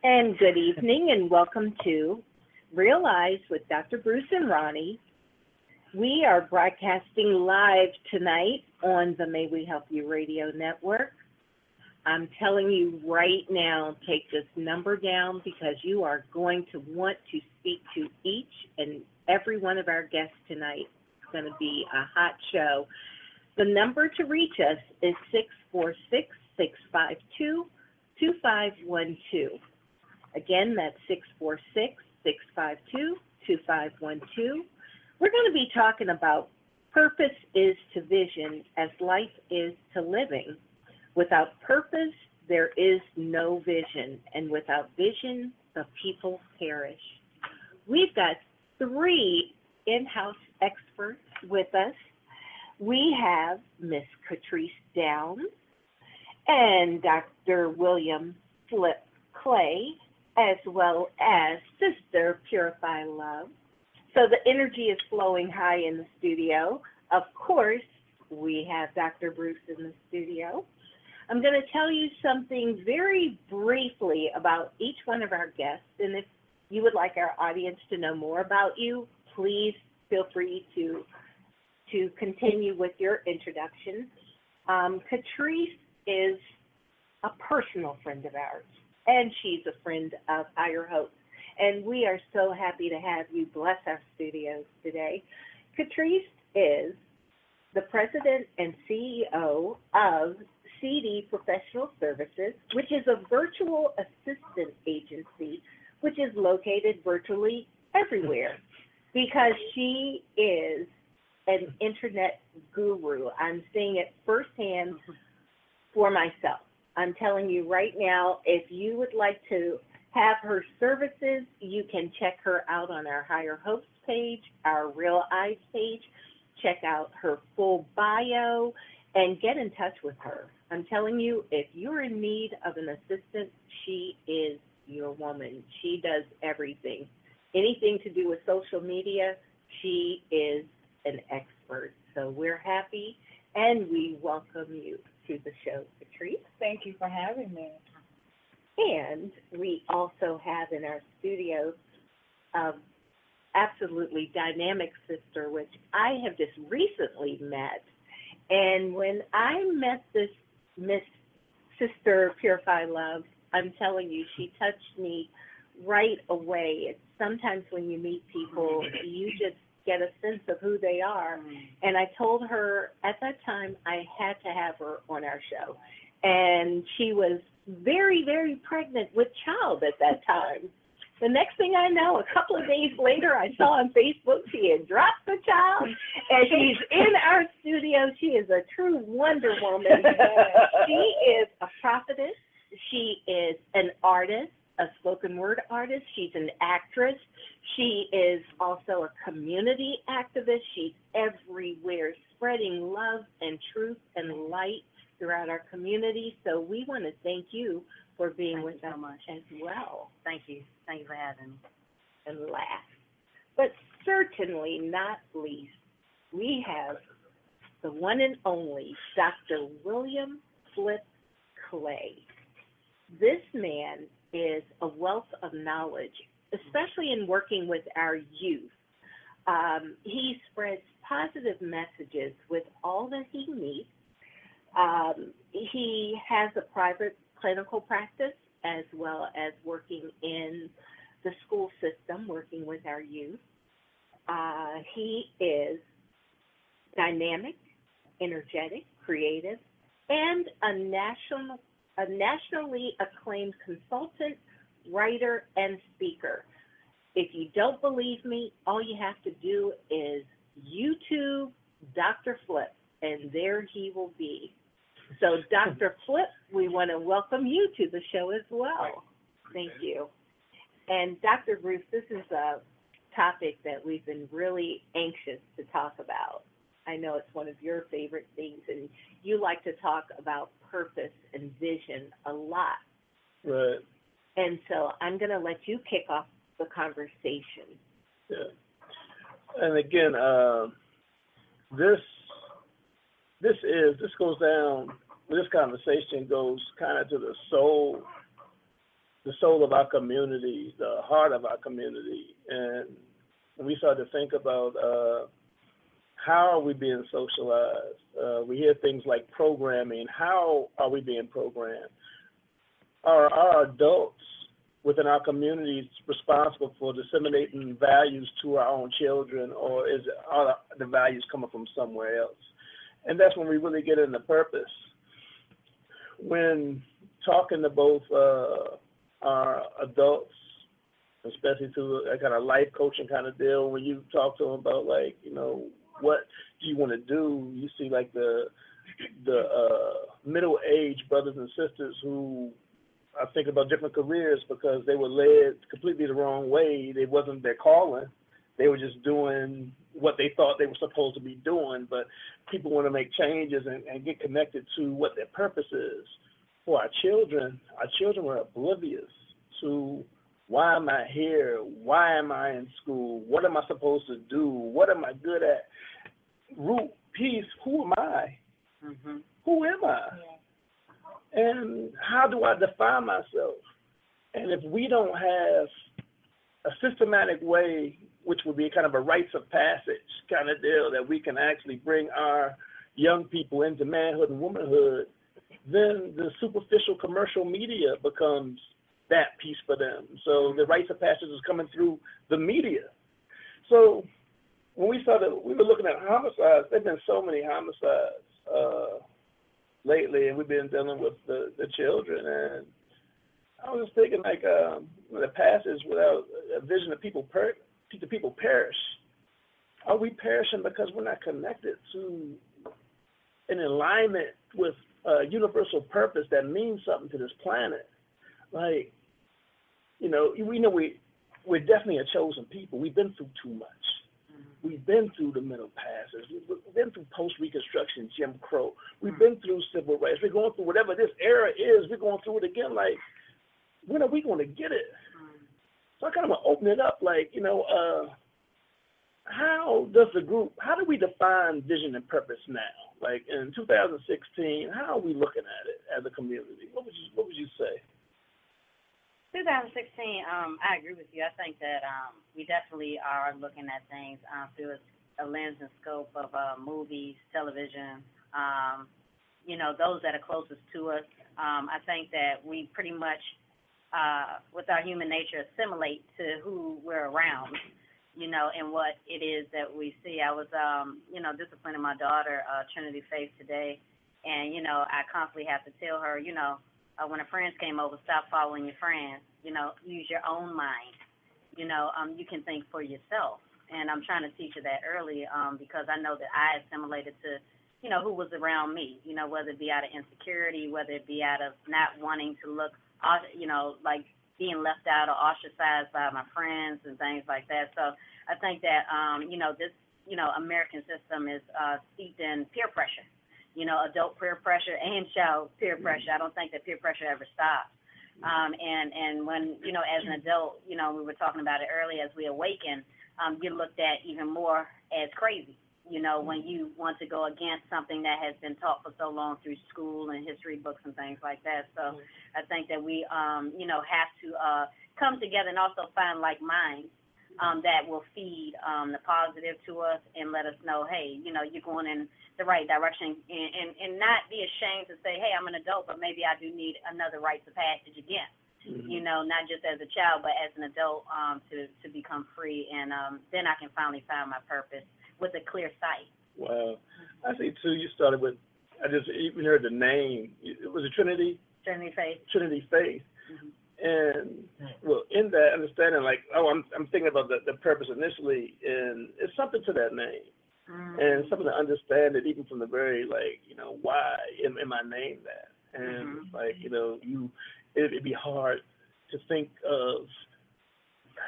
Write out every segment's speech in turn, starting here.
And good evening, and welcome to Eyeez with Dr. Bruce and Ronnie. We are broadcasting live tonight on the May We Help You radio network. I'm telling you right now, take this number down because you are going to want to speak to each and every one of our guests tonight. It's going to be a hot show. The number to reach us is 646-652-2512. Again, that's 646-652-2512. We're going to be talking about purpose is to vision as life is to living. Without purpose, there is no vision, and without vision, the people perish. We've got three in-house experts with us. We have Miss Catrice Downs and Dr. William Flip Clay, as well as Sister Purify Love. So the energy is flowing high in the studio. Of course, we have Dr. Bruce in the studio. I'm going to tell you something very briefly about each one of our guests, and if you would like our audience to know more about you, please feel free to continue with your introduction. Catrice is a personal friend of ours, and she's a friend of Higher Hope. And we are so happy to have you bless our studios today. Catrice is the president and CEO of CD Professional Services, which is a virtual assistant agency, which is located virtually everywhere because she is an internet guru. I'm seeing it firsthand for myself. I'm telling you right now, if you would like to have her services, you can check her out on our Higher Hopes page, our Real Eyes page. Check out her full bio and get in touch with her. I'm telling you, if you're in need of an assistant, she is your woman. She does everything. Anything to do with social media, she is an expert. So we're happy, and we welcome you to the show, Catrice. Thank you for having me. And we also have in our studio absolutely dynamic sister, which I have just recently met. And when I met this Miss Sister Purify Love, I'm telling you, she touched me right away. It's sometimes when you meet people, you just get a sense of who they are. And I told her at that time I had to have her on our show. And she was very, very pregnant with child at that time. The next thing I know, a couple of days later, I saw on Facebook she had dropped the child, and she's in our studio. She is a true Wonder Woman. She is a prophetess. She is an artist, a spoken word artist. She's an actress. She is also a community activist. She's everywhere, spreading love and truth and light throughout our community. So we want to thank you for being with us as well. Thank you. Thank you for having me. And last, but certainly not least, we have the one and only Dr. William Flip Clay. This man is a wealth of knowledge, especially in working with our youth. He spreads positive messages with all that he meets. He has a private clinical practice as well as working in the school system, working with our youth. He is dynamic, energetic, creative, and a nationally acclaimed consultant, writer, and speaker. If you don't believe me, all you have to do is YouTube Dr. Flip, and there he will be. So, Dr. Flip, we want to welcome you to the show as well. Thank you. And Dr. Bruce, this is a topic that we've been really anxious to talk about. I know it's one of your favorite things, and you like to talk about purpose and vision a lot. Right. And so I'm going to let you kick off the conversation. Yeah. And again, this conversation goes kind of to the soul the soul of our community, the heart of our community. And we started to think about how are we being socialized? We hear things like programming. How are we being programmed? Are our adults within our communities responsible for disseminating values to our own children, or are the values coming from somewhere else? And that's when we really get into purpose. When talking to both our adults, especially to a kind of life coaching kind of deal, when you talk to them about, like, you know, what do you want to do, you see like the middle-aged brothers and sisters who are thinking about different careers because they were led completely the wrong way. They wasn't their calling. They were just doing what they thought they were supposed to be doing, but people want to make changes and get connected to what their purpose is. For our children were oblivious to, why am I here? Why am I in school? What am I supposed to do? What am I good at? Root, peace, who am I? Mm-hmm. Who am I? Yeah. And how do I define myself? And if we don't have a systematic way, which would be kind of a rites of passage kind of deal, that we can actually bring our young people into manhood and womanhood, then the superficial commercial media becomes that piece for them. So the rites of passage is coming through the media. So when we were looking at homicides. There have been so many homicides lately, and we've been dealing with the children. And I was just thinking, like, the passage, without a vision of people perish. Are we perishing because we're not connected to an alignment with a universal purpose that means something to this planet? Like, you know, we know we're definitely a chosen people. We've been through too much. We've been through the Middle Passage. We've been through post-Reconstruction, Jim Crow. We've been through civil rights. We're going through whatever this era is. We're going through it again. Like, when are we going to get it? So I kind of want to open it up. Like, you know, how do we define vision and purpose now? Like, in 2016, how are we looking at it as a community? What would you say? 2016, I agree with you. I think that we definitely are looking at things through a lens and scope of movies, television, you know, those that are closest to us. I think that we pretty much, with our human nature, assimilate to who we're around, you know, and what it is that we see. I was, you know, disciplining my daughter, Trinity Faith, today, and, you know, I constantly have to tell her, you know, when her friends came over, stop following your friends. You know, use your own mind. You know, you can think for yourself. And I'm trying to teach her that early because I know that I assimilated to, you know, who was around me, you know, whether it be out of insecurity, whether it be out of not wanting to look, you know, like being left out or ostracized by my friends and things like that. So I think that, you know, this, you know, American system is steeped in peer pressure. You know, adult peer pressure and child peer pressure. I don't think that peer pressure ever stops. And when, you know, as an adult, you know, we were talking about it earlier, as we awaken, you're looked at even more as crazy, you know, when you want to go against something that has been taught for so long through school and history books and things like that. So I think that we, you know, have to come together and also find like minds that will feed the positive to us and let us know, hey, you know, you're going in the right direction, and not be ashamed to say, hey, I'm an adult, but maybe I do need another rites of passage again. You know, not just as a child, but as an adult, to become free, and then I can finally find my purpose with a clear sight. Wow. I see, too, you started with, I just even heard the name. Was it Trinity? Trinity Faith. Trinity Faith. And, well, in that understanding, like, I'm thinking about the purpose initially, and it's something to that name. And something to understand it even from the very, like, you know, why am I named that? And, like, you know, it'd be hard to think of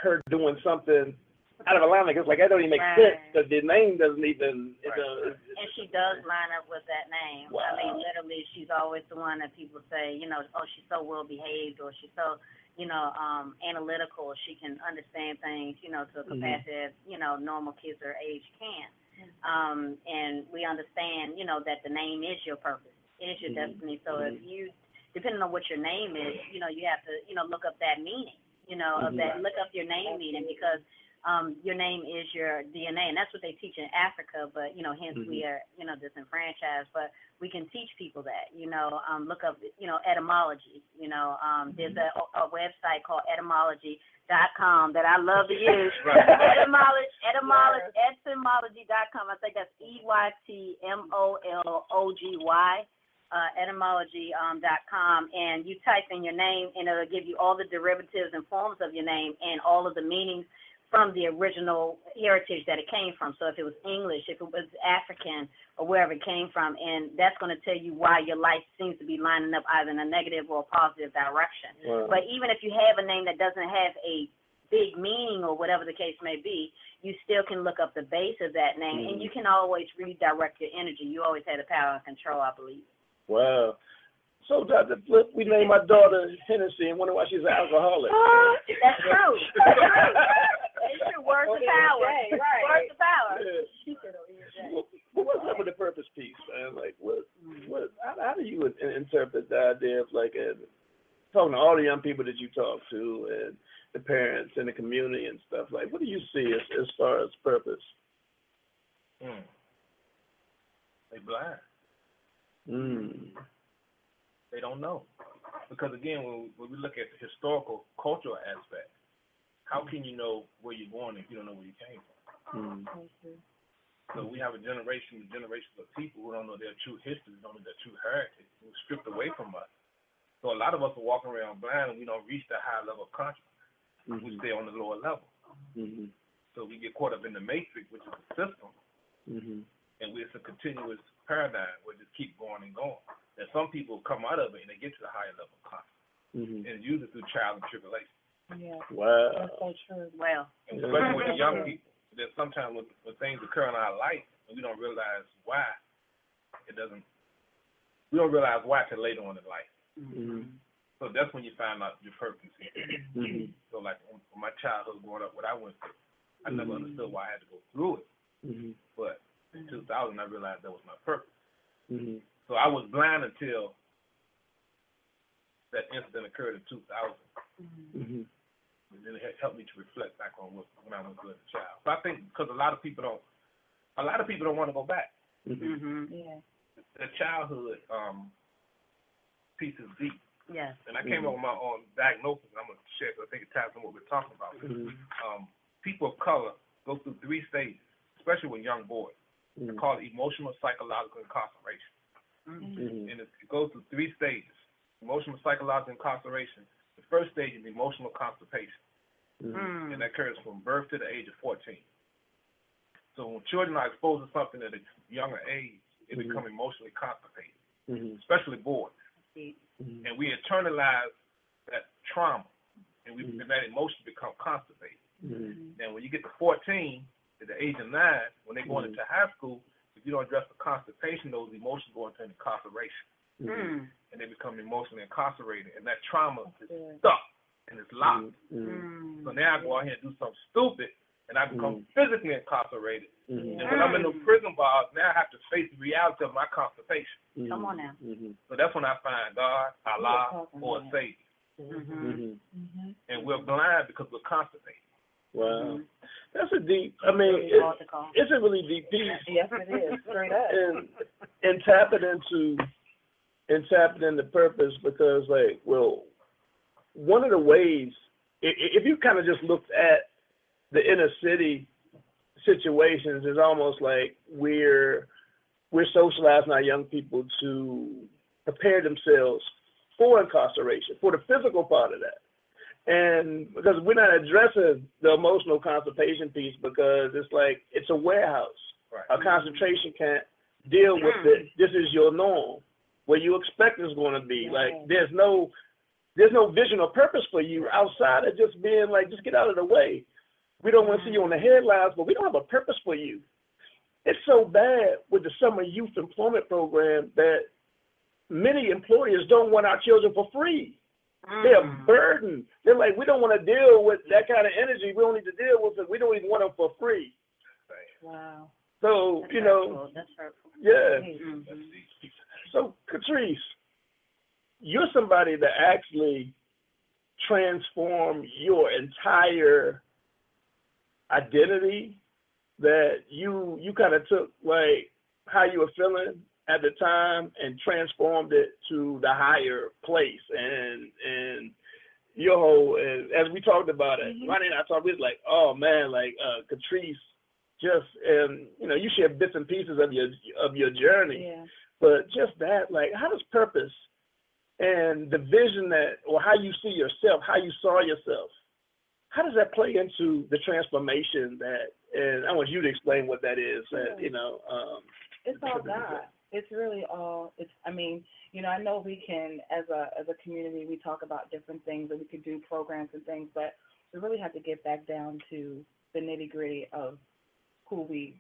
her doing something out of alignment. It's like, that don't even make sense, because the name doesn't even, and she does line up with that name. Wow. I mean, literally, she's always the one that people say, you know, oh, she's so well-behaved, or she's so, you know, analytical. She can understand things, you know, to a capacity that, you know, normal kids her age can't. And we understand, you know, that the name is your purpose, is your destiny. So if you depending on what your name is, you know, you have to, you know, look up that meaning, you know, of that, look up your name meaning, because your name is your DNA, and that's what they teach in Africa, but, you know, hence we are, you know, disenfranchised, but we can teach people that, you know, look up, you know, etymology, you know, there's a website called etymology.com that I love to use. Etymology.com. I think that's EYTMOLOGY. Etymology.com, and you type in your name, and it'll give you all the derivatives and forms of your name and all of the meanings from the original heritage that it came from. So if it was English, if it was African, or wherever it came from, and that's going to tell you why your life seems to be lining up either in a negative or a positive direction. Wow. But even if you have a name that doesn't have a big meaning or whatever the case may be, you still can look up the base of that name, and you can always redirect your energy. You always have the power and control, I believe. Wow. So, Dr. Flip, we named my daughter Hennessy and wonder why she's an alcoholic. That's true. It's true. Words of power. Right. Words of power. Yeah. What's up with the purpose piece, man? Like, how do you interpret the idea of, like, talking to all the young people that you talk to and the parents and the community and stuff? Like, what do you see as far as purpose? They blind. They don't know. Because, again, when we look at the historical, cultural aspect, how can you know where you're going if you don't know where you came from? So we have a generation of people who don't know their true history, don't know their true heritage, who are stripped away from us. So a lot of us are walking around blind, and we don't reach the high level of consciousness. We stay on the lower level. So we get caught up in the matrix, which is the system, and it's a continuous paradigm where it just keep going and going. And some people come out of it and they get to the higher level of consciousness, and it's usually through trial and tribulation. Yeah. Wow. That's so true. Well, and especially with the young people, that sometimes when things occur in our life and we don't realize why, we don't realize why till later on in life. So that's when you find out your purpose. So like when my childhood growing up, what I went through, I never understood why I had to go through it. But in 2000, I realized that was my purpose. So I was blind until that incident occurred in 2000. And then it helped me to reflect back on when I was a child. So I think because a lot of people don't want to go back. Yeah. The childhood piece is deep. Yes. And I came up with my own diagnosis. I'm going to share because I think it ties in what we're talking about. People of color go through 3 stages, especially with young boys. It's called emotional, psychological incarceration. And it goes through 3 stages. Emotional, psychological incarceration. The first stage is emotional constipation. And that occurs from birth to the age of 14. So when children are exposed to something at a younger age, they become emotionally constipated, especially boys. And we internalize that trauma, and that emotion become constipated. Now, when you get to 14, at the age of 9, when they go into high school, if you don't address the constipation, those emotions go into incarceration. And they become emotionally incarcerated, and that trauma is stuck and it's locked. So now I go out here and do something stupid, and I become physically incarcerated. And when I'm in the prison bars, now I have to face the reality of my constipation. Come on now. So that's when I find God, Allah, or a Savior. And we're blind because we're constipated. Wow. That's a deep, I mean, it's a really deep piece. Yes, it is. Straight up. And tapping into purpose, because, like, well, one of the ways, if you kind of just looked at the inner city situations, it's almost like we're socializing our young people to prepare themselves for incarceration, for the physical part of that. And because we're not addressing the emotional constipation piece, because it's like it's a warehouse. A concentration can't deal with it. This is your norm, where you expect it's going to be. Like there's no vision or purpose for you outside of just being like, just get out of the way. We don't want to see you on the headlines, but we don't have a purpose for you. It's so bad with the summer youth employment program that many employers don't want our children for free. They're burdened. They're like, we don't want to deal with that kind of energy. We don't need to deal with it. We don't even want them for free. Wow. So, That's you know, hurtful. That's hurtful. yeah. So, Catrice, you're somebody that actually transformed your entire identity, that you kind of took like how you were feeling at the time and transformed it to the higher place. And your whole, as we talked about it, Ronnie and I talked, we was like, oh man, like Catrice, just, you know, you share bits and pieces of your journey, but just that, like, how does purpose and the vision that, or how you see yourself, how you saw yourself, how does that play into the transformation that, and I want you to explain what that is, that, you know. It's all God. It's really all, I mean, you know, I know we can, as a community, we talk about different things and we could do programs and things, but we really have to get back down to the nitty-gritty of who we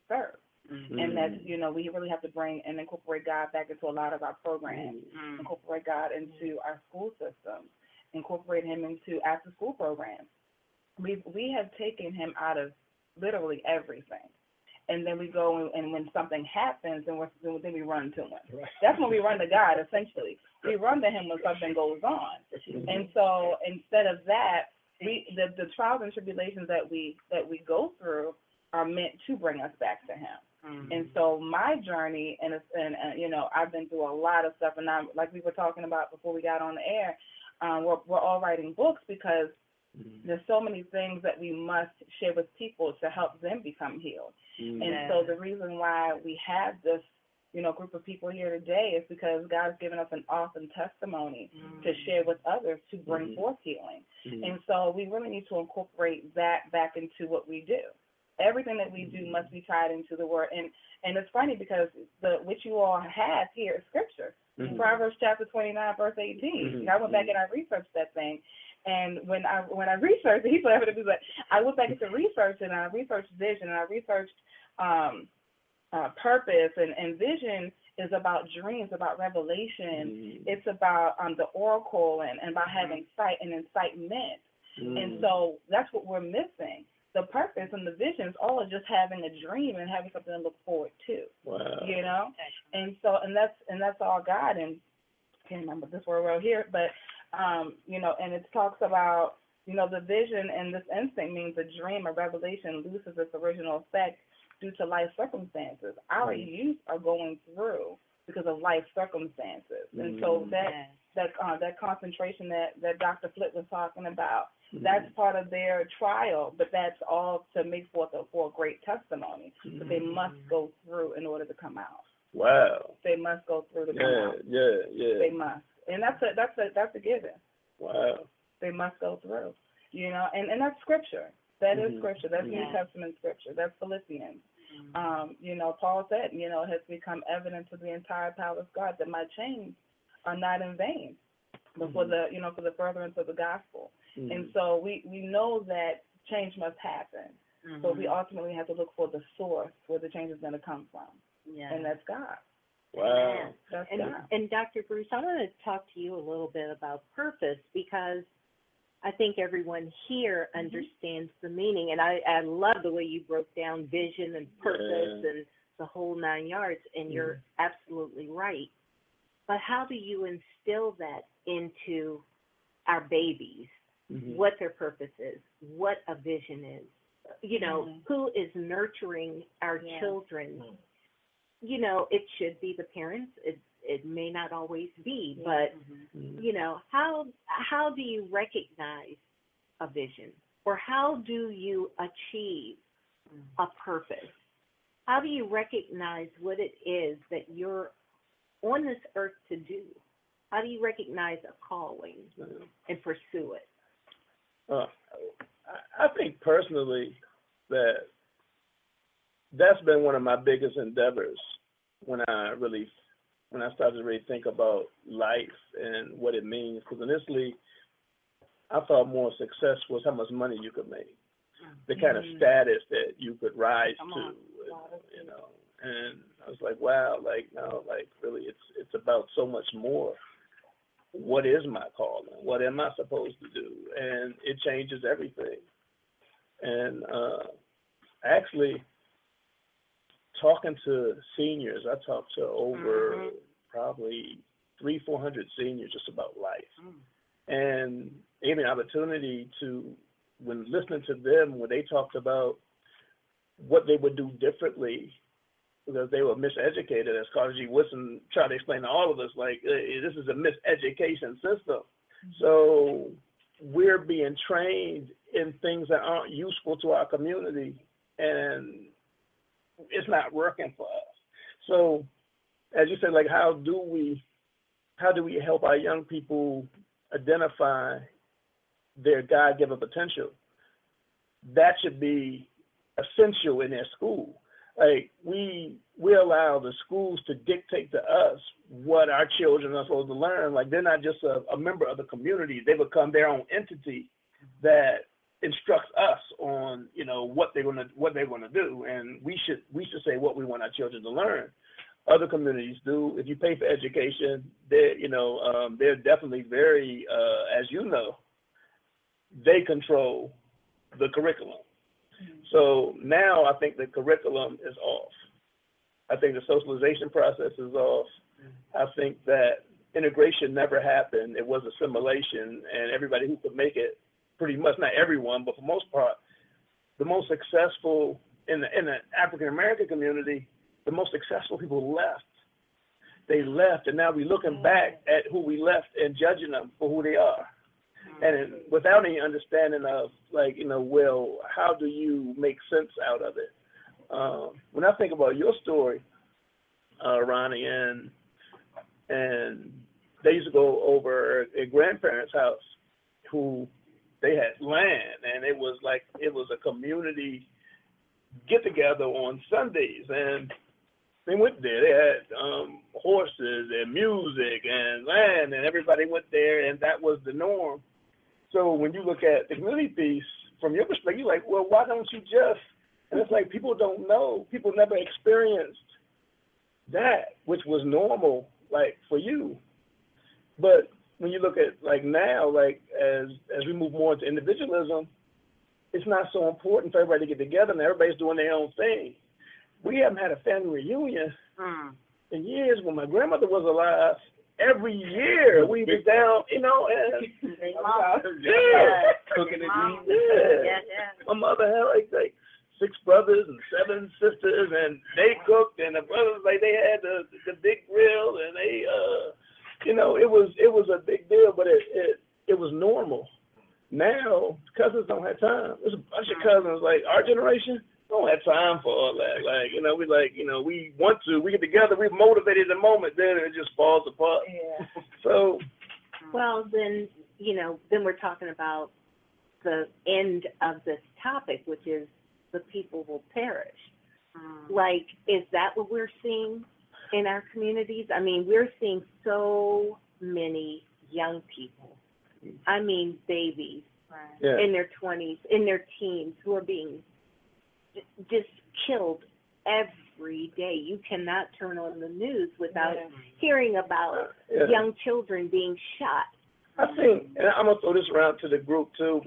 serve. And that, you know, we really have to bring and incorporate God back into a lot of our programs, incorporate God into our school systems, incorporate him into after-school programs. We have taken him out of literally everything. And then we go and when something happens, then we run to him. Right. That's when we run to God, essentially. We run to him when something goes on. And so instead of that, the trials and tribulations that we go through are meant to bring us back to him. And so my journey, and you know, I've been through a lot of stuff, and I'm, like we were talking about before we got on the air, we're all writing books because there's so many things that we must share with people to help them become healed. And so the reason why we have this, you know, group of people here today is because God has given us an awesome testimony to share with others to bring forth healing. And so we really need to incorporate that back into what we do. Everything that we do must be tied into the word. And it's funny because what you all have here is scripture. Proverbs chapter 29, verse 18. I went back and I researched that thing. And when I researched it, he put everything, but I went back into research, and I researched vision, and I researched purpose, and vision is about dreams, about revelation. It's about the oracle and about having sight and incitement. And so that's what we're missing. The purpose and the visions all are just having a dream and having something to look forward to. Wow. You know? And so and that's all God. And I can't remember this word right here, but you know, and it talks about, you know, the vision and this instinct means a dream, a revelation loses its original effect due to life circumstances. Our youth are going through because of life circumstances. And so that concentration that Dr. Flip was talking about, that's part of their trial, but that's all to make for a great testimony. But they must go through in order to come out. Wow. They must go through to come out. Yeah. They must. And that's a given. Wow. They must go through. You know, and that's scripture. That is scripture. That's New Testament scripture. That's Philippians. You know, Paul said, you know, it has become evident to the entire palace of God that my chains are not in vain, but for the, you know, for the furtherance of the gospel. And so we know that change must happen, but we ultimately have to look for the source where the change is going to come from, and that's God. Wow. That's God. And Dr. Bruce, I want to talk to you a little bit about purpose, because I think everyone here understands the meaning, and I love the way you broke down vision and purpose and the whole 9 yards, and you're absolutely right. But how do you instill that into our babies, what their purpose is, what a vision is, you know, who is nurturing our children? You know, it should be the parents. It may not always be, but, you know, how do you recognize a vision, or how do you achieve a purpose? How do you recognize what it is that you're on this earth to do? How do you recognize a calling and pursue it? I think personally that's been one of my biggest endeavors when I started to really think about life and what it means. Because initially, I thought more success was how much money you could make, the kind of status that you could rise to, you know. And I was like, wow, like, no, like, really, it's about so much more. What is my calling? What am I supposed to do? And it changes everything. And actually, talking to seniors, I talked to over probably 400 seniors just about life. And gave me an opportunity to, when listening to them, when they talked about what they would do differently because they were miseducated, as Carter G. Woodson tried to explain to all of us, like, this is a miseducation system. So we're being trained in things that aren't useful to our community, and it's not working for us. So, as you said, like, how do we help our young people identify their God-given potential? That should be essential in their school. Like, we allow the schools to dictate to us what our children are supposed to learn. Like, they're not just a member of the community. They become their own entity that instructs us on, you know, what they're gonna do. And we should say what we want our children to learn. Other communities do. If you pay for education, they're definitely very, as you know, they control the curriculum. So now I think the curriculum is off. I think the socialization process is off. I think that integration never happened. It was assimilation, and everybody who could make it, pretty much, not everyone, but for the most part, the most successful in the African American community, the most successful people left. They left, and now we're looking back at who we left and judging them for who they are. And without any understanding of, like, you know, well, how do you make sense out of it? When I think about your story, Ronnie, and they used to go over a grandparents' house who they had land, and it was a community get-together on Sundays, and they went there. They had horses and music and land, and everybody went there, and that was the norm. So when you look at the community piece, from your perspective, you're like, well, why don't you just, and it's like people don't know. People never experienced that, which was normal, like, for you. But when you look at, like, now, like, as we move more into individualism, it's not so important for everybody to get together, and everybody's doing their own thing. We haven't had a family reunion in years. When my grandmother was alive, every year we was down, you know, and cooking and eating. My mother had like 6 brothers and 7 sisters, and they cooked, and the brothers, like, they had the big grill, and they, you know, it was a big deal, but it was normal. Now cousins don't have time. There's a bunch of cousins, like our generation, don't have time for all that. Like, you know, we want to, we get together, we're motivated in the moment, then it just falls apart. Yeah. So, well, then, you know, then we're talking about the end of this topic, which is the people will perish. Like, is that what we're seeing in our communities? I mean, we're seeing so many young people, I mean, babies, in their 20s, in their teens, who are being just killed every day. You cannot turn on the news without hearing about young children being shot. I think, and I'm going to throw this around to the group too,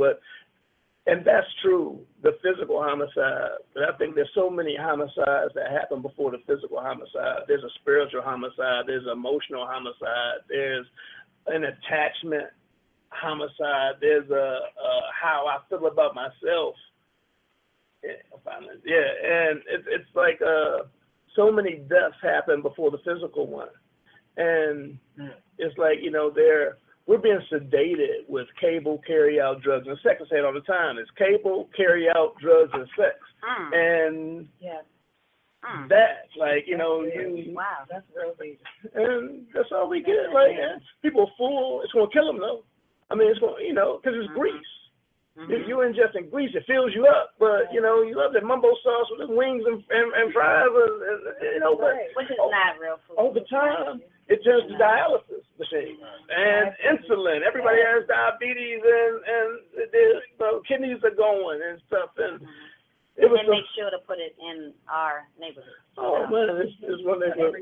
and that's true, the physical homicide, but I think there's so many homicides that happen before the physical homicide. There's a spiritual homicide, there's emotional homicide, there's an attachment homicide, there's a how I feel about myself. And it's like so many deaths happen before the physical one. And it's like, you know, we're being sedated with cable, carry-out drugs, and sex. I say it all the time. It's cable, carry-out drugs, and sex. And that, like, you know, wow, that's real deep. And that's all we get. Like, people are full. It's going to kill them, though. I mean, it's going, you know, because it's grease. You're ingesting grease, it fills you up, but, you know, you love that mumbo sauce with the wings and fries, you know, but which is not real food. Over time, it turns to dialysis machines and insulin. Everybody has diabetes, and their kidneys are going and stuff, and it was. And make sure to put it in our neighborhood. Oh man, it's one neighborhood.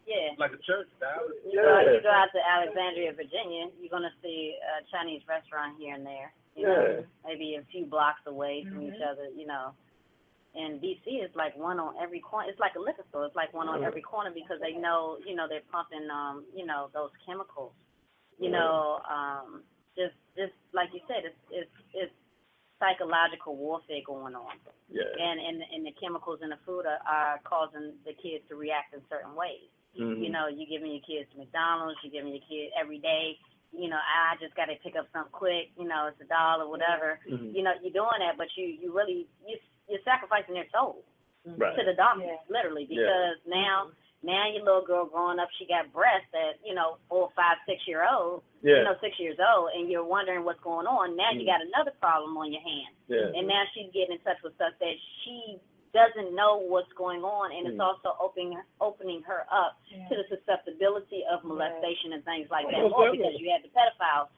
Yeah. Like a church, dialysis. So if you go out to Alexandria, Virginia, you're gonna see a Chinese restaurant here and there. You know, maybe a few blocks away from each other, you know. in D.C. it's like one on every corner. It's like a liquor store. It's like one on every corner because they know, they're pumping, those chemicals. Just like you said, it's psychological warfare going on. Yeah. And the chemicals in the food are causing the kids to react in certain ways. Mm-hmm. You're giving your kids McDonald's, you're giving your kids every day. I just got to pick up something quick. It's $1, whatever. Mm-hmm. You're doing that, but you're sacrificing their soul right. to the doctors, literally, because now your little girl growing up, she got breasts at 4, 5, 6 year old, 6 years old, and you're wondering what's going on. Now you got another problem on your hands, and now she's getting in touch with stuff that she doesn't know what's going on, and it's also opening her up to the susceptibility of molestation and things like that more, because you had the pedophiles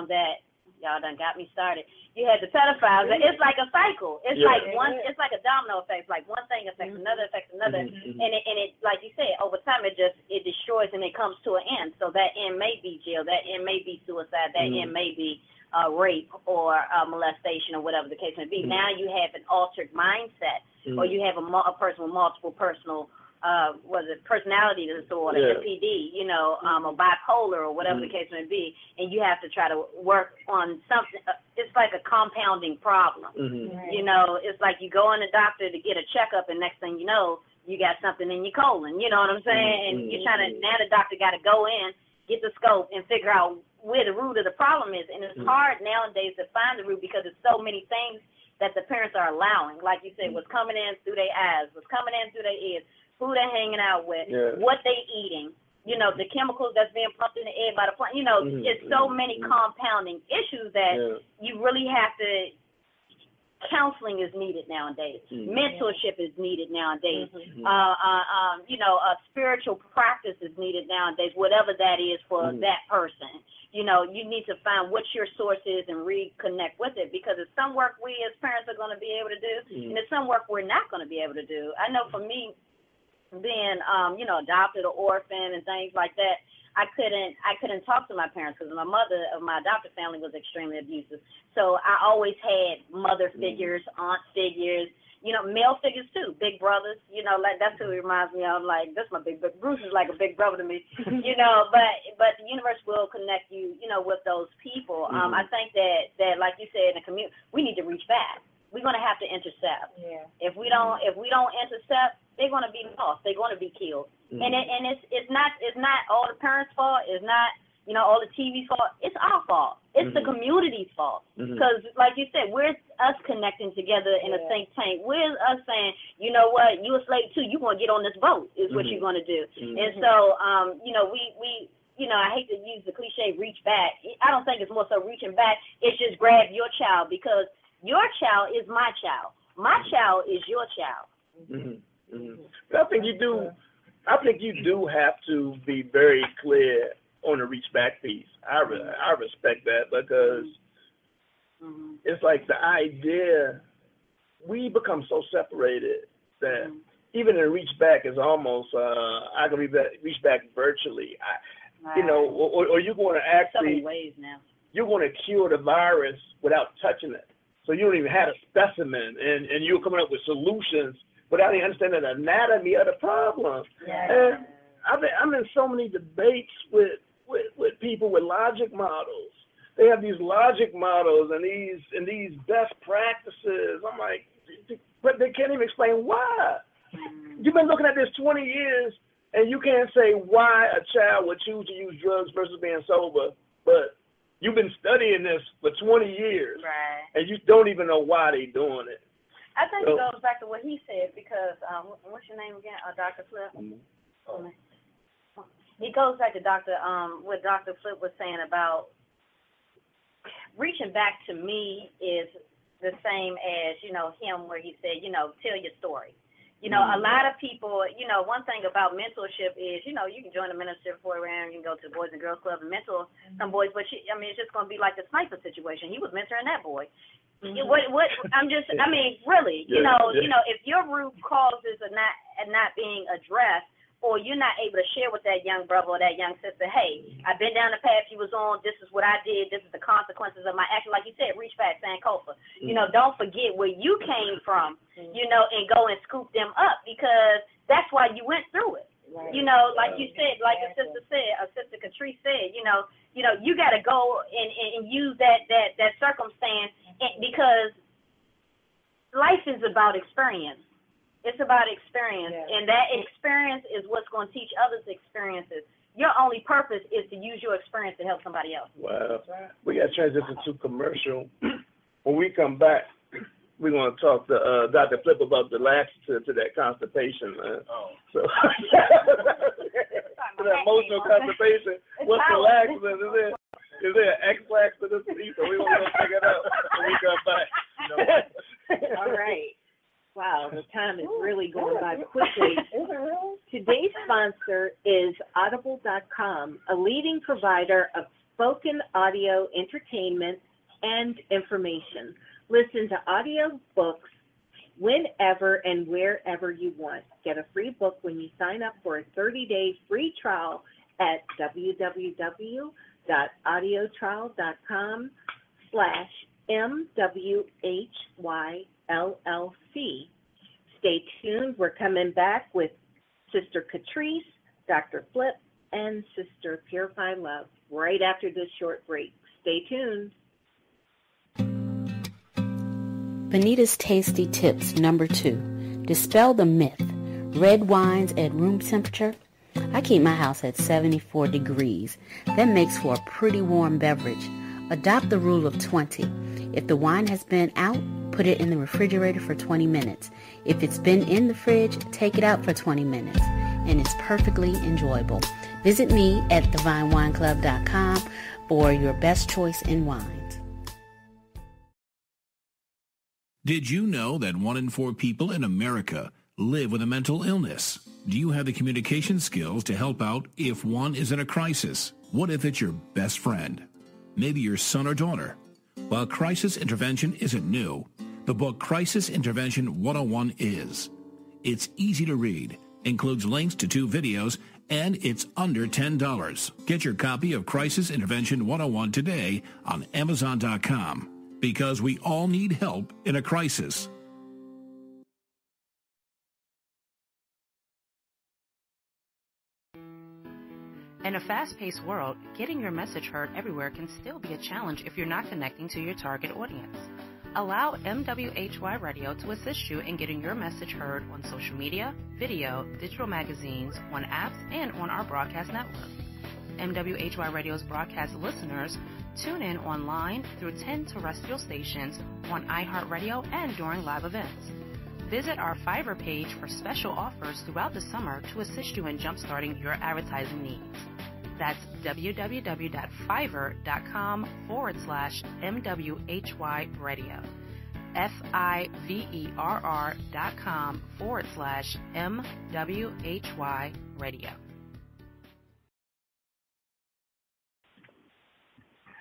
that y'all done got me started. You had the pedophiles. It's like a cycle. It's like it's like a domino effect. Like one thing affects another, and it like you said, over time it destroys and it comes to an end. So that end may be jail, that end may be suicide, that end may be rape or molestation or whatever the case may be. Now you have an altered mindset, or you have a person with multiple personal personality disorder, MPD, or bipolar or whatever the case may be, and you have to try to work on something. It's like a compounding problem. It's like you go in the doctor to get a checkup, and next thing you know, you got something in your colon. You know what I'm saying? And you're trying to, now the doctor got to go in, get the scope, and figure out where the root of the problem is. And it's hard nowadays to find the root because there's so many things that the parents are allowing. Like you said, what's coming in through their eyes, what's coming in through their ears, who they're hanging out with, what they eating, the chemicals that's being pumped in the air by the plant. It's so many compounding issues that you really have to. Counseling is needed nowadays. Mentorship is needed nowadays. Spiritual practice is needed nowadays, whatever that is for that person. You need to find what your source is and reconnect with it, because it's some work we as parents are going to be able to do, and it's some work we're not going to be able to do. I know for me, being, adopted or orphan and things like that, I couldn't talk to my parents because my mother of my adopted family was extremely abusive. So I always had mother figures, aunt figures, male figures too, big brothers. Like that's who he reminds me of. Like that's my big brother. Bruce is like a big brother to me. But the universe will connect you, with those people. I think that like you said, in the community, we need to reach back. We're gonna have to intercept. Yeah. If we don't intercept, they're gonna be lost. They're gonna be killed. And it's not all the parents' fault. It's not all the TV's fault. It's our fault. It's the community's fault. Because like you said, we're us connecting together in a think tank. We're us saying, you know what, you a slave too. You gonna get on this boat is what you're gonna do. And so we I hate to use the cliche reach back. I don't think it's more so reaching back. It's just grab your child, because your child is my child. My child is your child. But I think you do. I think you do have to be very clear on the reach back piece. I respect that, because it's like the idea, we become so separated that even in reach back is almost I can reach back virtually. Or you're going to actually, so many ways now. You're going to cure the virus without touching it. So you don't even have a specimen, and you're coming up with solutions without even understanding the anatomy of the problem. And I'm in so many debates with people with logic models. They have these logic models and these best practices. I'm like, but they can't even explain why. You've been looking at this 20 years, and you can't say why a child would choose to use drugs versus being sober, but you've been studying this for 20 years, and you don't even know why they're doing it. I think it goes back to what he said, because what's your name again? Dr. Flip. It goes back to what Dr. Flip was saying about reaching back. To me, is the same as him, where he said, tell your story. A lot of people, one thing about mentorship is, you can join a mentorship program, you can go to the Boys and Girls Club and mentor some boys, but it's just going to be like the sniper situation. He was mentoring that boy. What? Really, if your root causes are not being addressed, or you're not able to share with that young brother or that young sister, hey, I've been down the path you was on, this is what I did, this is the consequences of my action. Like you said, reach back, Sankofa. You know, don't forget where you came from, you know, and go and scoop them up, because that's why you went through it. Right. You know, like you said, like your sister said, Sister Catrice said, you know, you got to go and use that circumstance, because life is about experience. It's about experience, and that experience is what's going to teach others experiences. Your only purpose is to use your experience to help somebody else. Wow. We got to transition to commercial. When we come back, we're going to talk to Dr. Flip about the laxative to that constipation, man. Oh. So, to that emotional constipation, what's the laxative? Is there an X-laxative to this piece? So we're going to check it out when we come back. All right. Wow, the time is really going by quickly. Today's sponsor is Audible.com, a leading provider of spoken audio entertainment and information. Listen to audio books whenever and wherever you want. Get a free book when you sign up for a 30-day free trial at www.audiotrial.com/MWHYLLC. Stay tuned. We're coming back with Sister Catrice, Dr. Flip, and Sister Purify Love right after this short break. Stay tuned. Benita's Tasty Tips number 2. Dispel the myth. Red wines at room temperature. I keep my house at 74 degrees. That makes for a pretty warm beverage. Adopt the rule of 20. If the wine has been out, put it in the refrigerator for 20 minutes. If it's been in the fridge, take it out for 20 minutes. And it's perfectly enjoyable. Visit me at thevinewineclub.com for your best choice in wines. Did you know that 1 in 4 people in America live with a mental illness? Do you have the communication skills to help out if one is in a crisis? What if it's your best friend? Maybe your son or daughter? While crisis intervention isn't new, the book Crisis Intervention 101 is. It's easy to read, includes links to 2 videos, and it's under $10. Get your copy of Crisis Intervention 101 today on Amazon.com, because we all need help in a crisis. In a fast-paced world, getting your message heard everywhere can still be a challenge if you're not connecting to your target audience. Allow MWHY Radio to assist you in getting your message heard on social media, video, digital magazines, on apps, and on our broadcast network. MWHY Radio's broadcast listeners tune in online through 10 terrestrial stations on iHeartRadio and during live events. Visit our Fiverr page for special offers throughout the summer to assist you in jump-starting your advertising needs. That's www.fiverr.com/MWHY Radio. FIVER.com/MWHY Radio.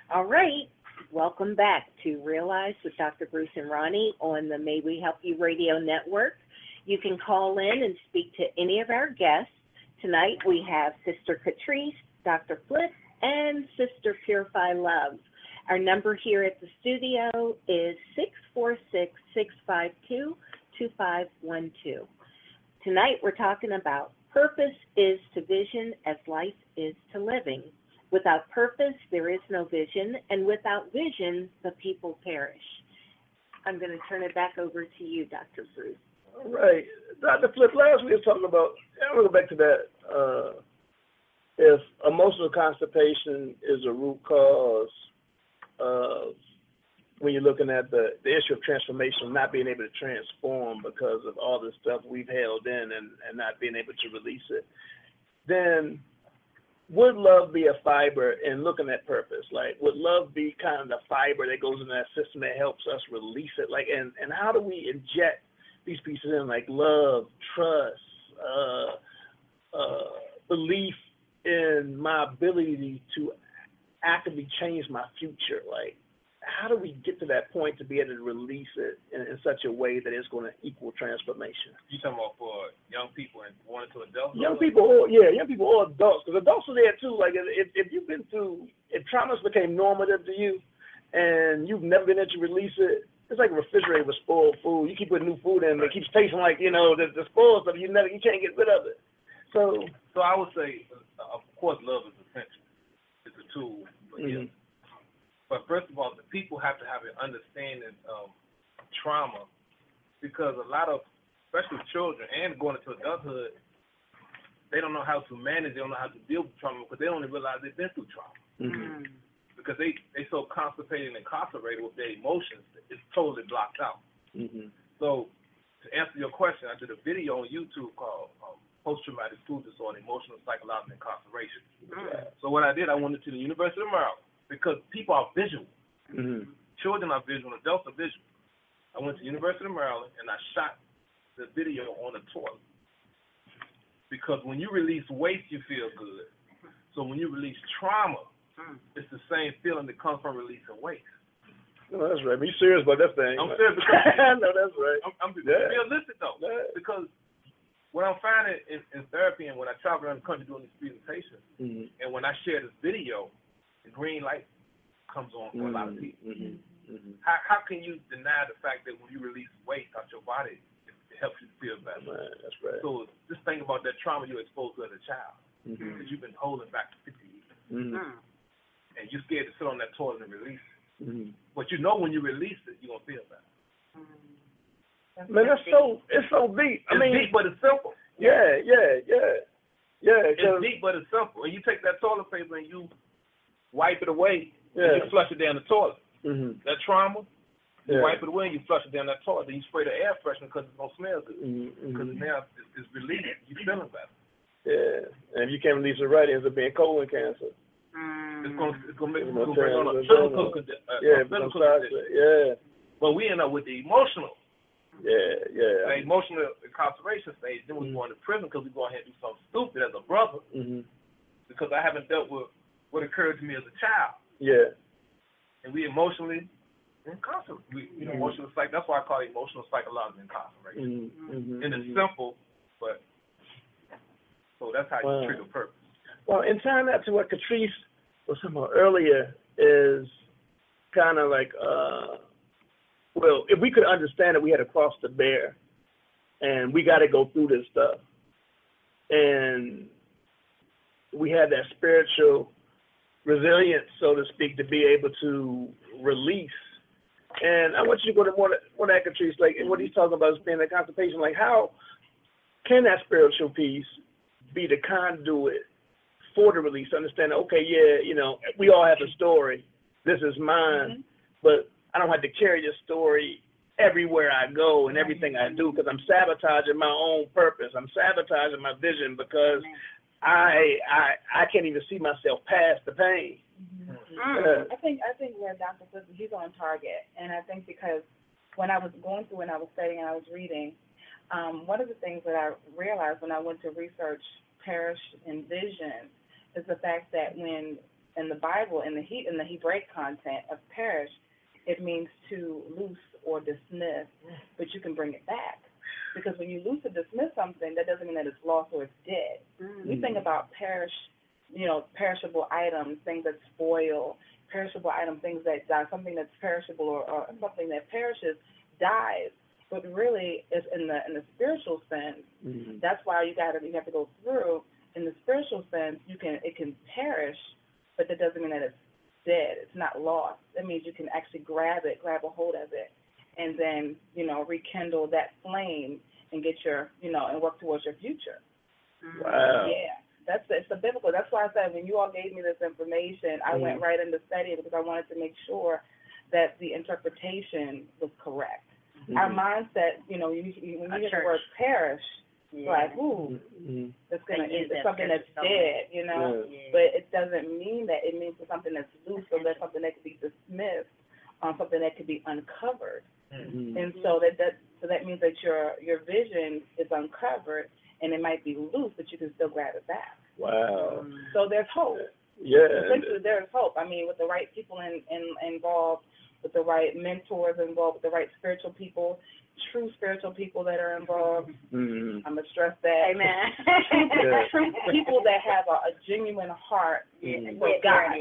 All right. Welcome back to Realize with Dr. Bruce and Ronnie on the May We Help You Radio Network. You can call in and speak to any of our guests. Tonight we have Sister Catrice, Dr. Flip, and Sister Purify Love. Our number here at the studio is 646-652-2512. Tonight we're talking about purpose is to vision as life is to living. Without purpose, there is no vision, and without vision, the people perish. I'm going to turn it back over to you, Dr. Bruce. All right. Dr. Flip, last we were talking about, I'm going to go back to that, if emotional constipation is a root cause of when you're looking at the issue of transformation, not being able to transform because of all the stuff we've held in and not being able to release it, then would love be a fiber in looking at purpose? Like, would love be kind of the fiber that goes in that system that helps us release it? Like, and how do we inject these pieces in, like love, trust, belief in my ability to actively change my future? Like, how do we get to that point to be able to release it in such a way that it's going to equal transformation? You talking about for young people and going into adulthood? Young people, or adults, because adults are there too. Like if you've been through, if traumas became normative to you, and you've never been able to release it, it's like a refrigerator with spoiled food. You keep putting new food in, it keeps tasting like the spoiled stuff. You can't get rid of it. So I would say, of course, love is essential. It's a tool for healing. But first of all, the people have to have an understanding of trauma, because a lot of, especially children and going into adulthood, they don't know how to manage, they don't know how to deal with trauma because they don't even realize they've been through trauma. Mm-hmm. Because they so constipated and incarcerated with their emotions, it's totally blocked out. Mm-hmm. So to answer your question, I did a video on YouTube called Post-Traumatic Food Disorder, Emotional, Psychological Incarceration. Mm-hmm. So what I did, I went into the University of Maryland, because people are visual. Mm-hmm. Children are visual, adults are visual. I went to the University of Maryland and I shot the video on the toilet. Because when you release waste, you feel good. So when you release trauma, it's the same feeling that comes from releasing waste. No, that's right. Be serious about that thing. I'm serious because no, that's right. I'm realistic though. Yeah. Because what I'm finding in therapy and when I travel around the country doing these presentations, and when I share this video, the green light comes on for a lot of people. How can you deny the fact that when you release waste out your body, it helps you feel better? Man, that's right. So just think about that trauma you were exposed to as a child, that you've been holding back for 50 years. And you're scared to sit on that toilet and release it. But you know when you release it, you're going to feel better. Man, it's so deep. It's deep, but it's simple. Yeah. It's deep, but it's simple. And you take that toilet paper and you wipe it away, and you flush it down the toilet. That trauma, you wipe it away and you flush it down that toilet. Then you spray the air freshener because it's going to smell good. Because now it's released. You're feeling better. Yeah. And if you can't release it right, it ends up being colon cancer. It's going to bring on a physical condition. But we end up with the emotional. The emotional incarceration stage. Then we go into prison because we go ahead and do something stupid as a brother. Because I haven't dealt with what occurred to me as a child. Yeah. And we emotionally incarcerated. That's why I call it emotional psychological incarceration. And it's simple, but so that's how you trigger purpose. Well, in tying that to what Catrice was talking about earlier is kind of like, well, if we could understand it, we had to cross the bear, and we got to go through this stuff. And we had that spiritual resilience, so to speak, to be able to release. And I want you to go to more that, Catrice, like what he's talking about is being that constipation. Like, how can that spiritual piece be the conduit for the release? Understand, okay, we all have a story. This is mine, but I don't have to carry this story everywhere I go and everything I do because I'm sabotaging my own purpose. I'm sabotaging my vision because I can't even see myself past the pain. I think where Dr. Flippy, he's on target, and I think because when I was going through and I was studying and I was reading, one of the things that I realized when I went to research parish and vision is the fact that when in the Bible, in the Hebraic content of parish, it means to loose or dismiss, but you can bring it back. Because when you loose or dismiss something, that doesn't mean that it's lost or it's dead. We think about perishable items, things that spoil, perishable items, things that die, something that's perishable or something that perishes dies. But really, it's in the spiritual sense. That's why you have to go through. In the spiritual sense, it can perish, but that doesn't mean that it's dead. It's not lost. That means you can actually grab a hold of it, and then rekindle that flame and get and work towards your future. Wow. Yeah, it's the biblical. That's why I said when you all gave me this information, I went right into studying because I wanted to make sure that the interpretation was correct. Our mindset, when you hear the word perish, like, it's something that's dead, but it doesn't mean that. It means something that's loose or that's something that could be dismissed, something that could be uncovered. And so that means that your vision is uncovered and it might be loose, but you can still grab it back. Wow. So there's hope. Yeah. Essentially, there's hope. I mean, with the right people involved, with the right mentors involved, with the right spiritual people, true spiritual people that are involved. I'm going to stress that. Amen. True people that have a genuine heart for God.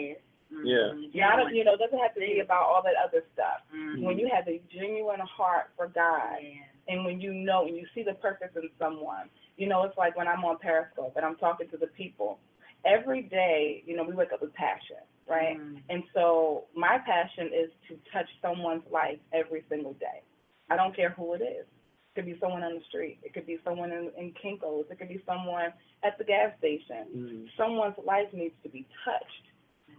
Not, it doesn't have to be about all that other stuff. When you have a genuine heart for God, and when you see the purpose in someone, it's like when I'm on Periscope and I'm talking to the people. Every day, we wake up with passion, right? And so my passion is to touch someone's life every single day. I don't care who it is. It could be someone on the street. It could be someone in Kinko's. It could be someone at the gas station. Someone's life needs to be touched,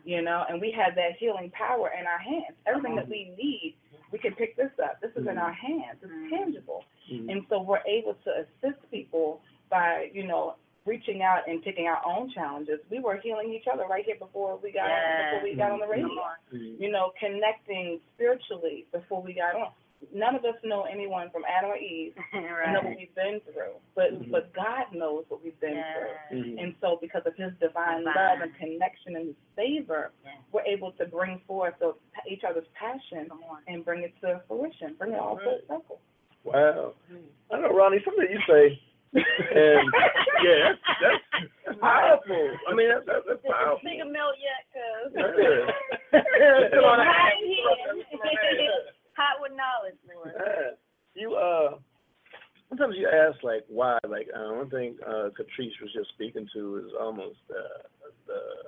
and we have that healing power in our hands. Everything that we need, we can pick this up. This is in our hands. It's tangible. And so we're able to assist people by, reaching out and taking our own challenges. We were healing each other right here before we got on the radio. Connecting spiritually before we got on. None of us know anyone from Adam or Eve and know what we've been through, but God knows what we've been through. And so because of his divine love and connection and his favor, we're able to bring forth each other's passion and bring it to fruition, bring it all full circle. Wow. I know, Ronnie, something you say, and that's powerful. I mean, that's powerful. Take a milk yet, cuz. Hot with knowledge, Lord. You sometimes you ask like why. Like one thing Catrice was just speaking to is almost the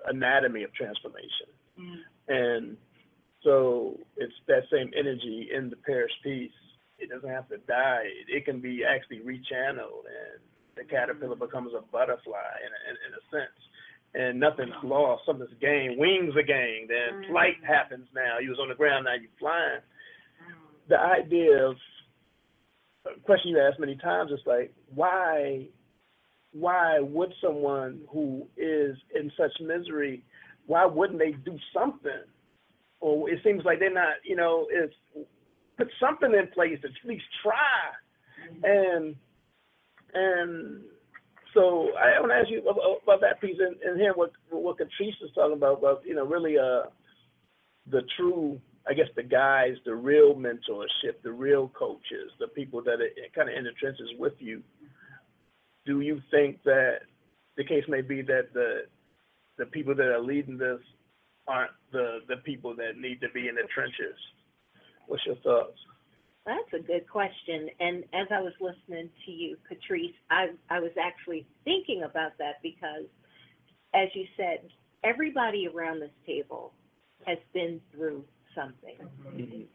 anatomy of transformation, and so it's that same energy in the Paris piece. It doesn't have to die. It can be actually rechanneled, and the caterpillar becomes a butterfly in a sense. And nothing's lost, something's gained. Wings are gained, and flight happens now. You was on the ground, now you're flying. The idea of a question you asked many times is like, why would someone who is in such misery, why wouldn't they do something? Or it seems like they're not, it's put something in place to at least try. And so I want to ask you about that piece and hear what Catrice is talking about really the true, I guess, the guys, the real mentorship, the real coaches, the people that are kind of in the trenches with you. Do you think that the case may be that the people that are leading this aren't the people that need to be in the trenches? What's your thoughts? That's a good question. And as I was listening to you, Catrice, I was actually thinking about that because, as you said, everybody around this table has been through something.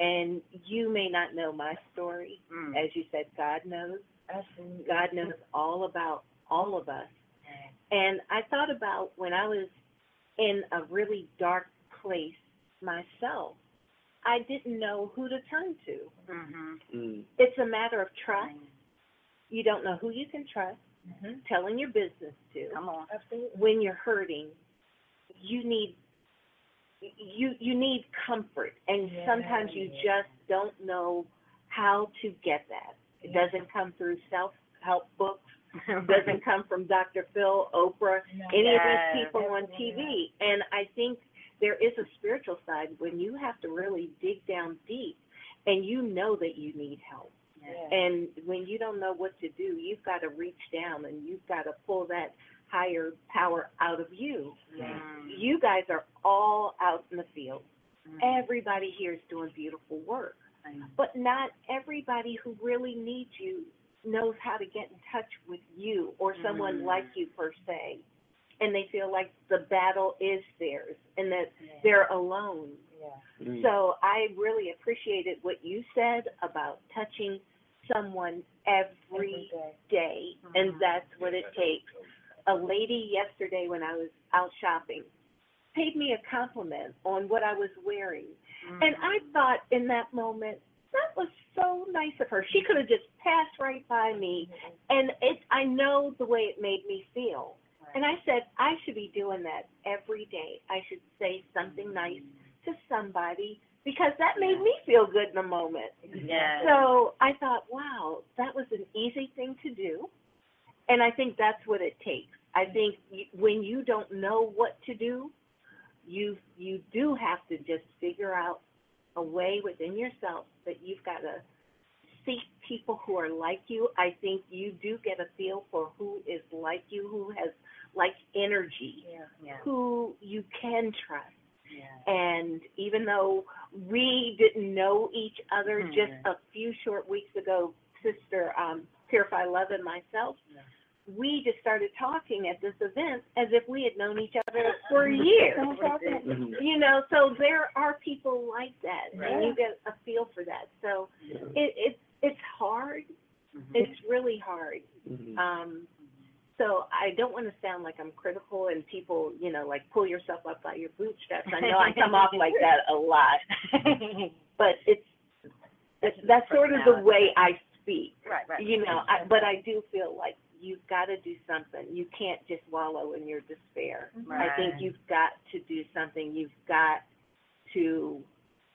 And you may not know my story. As you said, God knows. Absolutely. God knows all about all of us. And I thought about when I was in a really dark place myself, I didn't know who to turn to. It's a matter of trust. You don't know who you can trust, telling your business to. Come on. Absolutely. When you're hurting, you need comfort, and sometimes you just don't know how to get that. It doesn't come through self-help books. It doesn't come from Dr. Phil, Oprah, any of these people on TV. And I think there is a spiritual side when you have to really dig down deep and you know that you need help. And when you don't know what to do, you've got to reach down and you've got to pull that higher power out of you. You guys are all out in the field. Everybody here is doing beautiful work. But not everybody who really needs you knows how to get in touch with you or someone like you per se. And they feel like the battle is theirs and that they're alone. So I really appreciated what you said about touching someone every day. And that's what it takes. A lady yesterday when I was out shopping paid me a compliment on what I was wearing. And I thought in that moment, that was so nice of her. She could have just passed right by me. And I know the way it made me feel. And I said, I should be doing that every day. I should say something nice to somebody because that made me feel good in a moment. So I thought, wow, that was an easy thing to do. And I think that's what it takes. I think when you don't know what to do, you do have to just figure out, a way within yourself that you've got to seek people who are like you. I think you do get a feel for who is like you, who has like energy, who you can trust. Yeah. And even though we didn't know each other just a few short weeks ago, Sister Purify Love and myself, we just started talking at this event as if we had known each other for years. You know, so there are people like that, and you get a feel for that. So it's hard. It's really hard. So I don't want to sound like I'm critical and people, you know, like pull yourself up by your bootstraps. I know I come off like that a lot, but that's sort of the way I speak. Right. You know, but I do feel like you've got to do something. You can't just wallow in your despair. I think you've got to do something. You've got to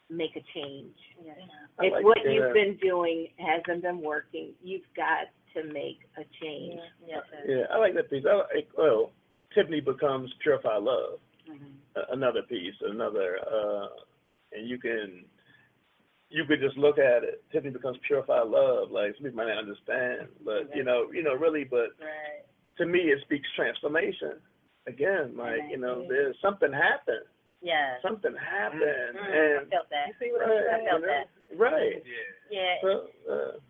make a change. If what you've been doing hasn't been working, you've got to make a change. I like that piece. Tiffany becomes Purify Love. Another piece, and you could just look at it. Tiffany becomes Purify Love. Like, some people might not understand, but you know, really. But to me, it speaks transformation. Again, like there's something happened. Something happened, and I felt that. You see what I felt that. Right. So,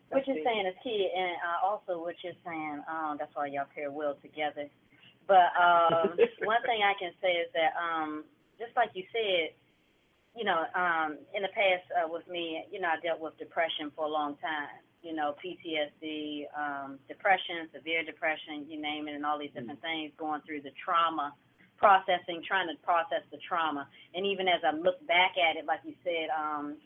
what you're saying is key, and also what you're saying, that's why y'all pair well together. But one thing I can say is that, just like you said, you know, in the past with me, you know, I dealt with depression for a long time. You know, PTSD, depression, severe depression, you name it, and all these different things, going through the trauma trying to process the trauma. And even as I look back at it, like you said,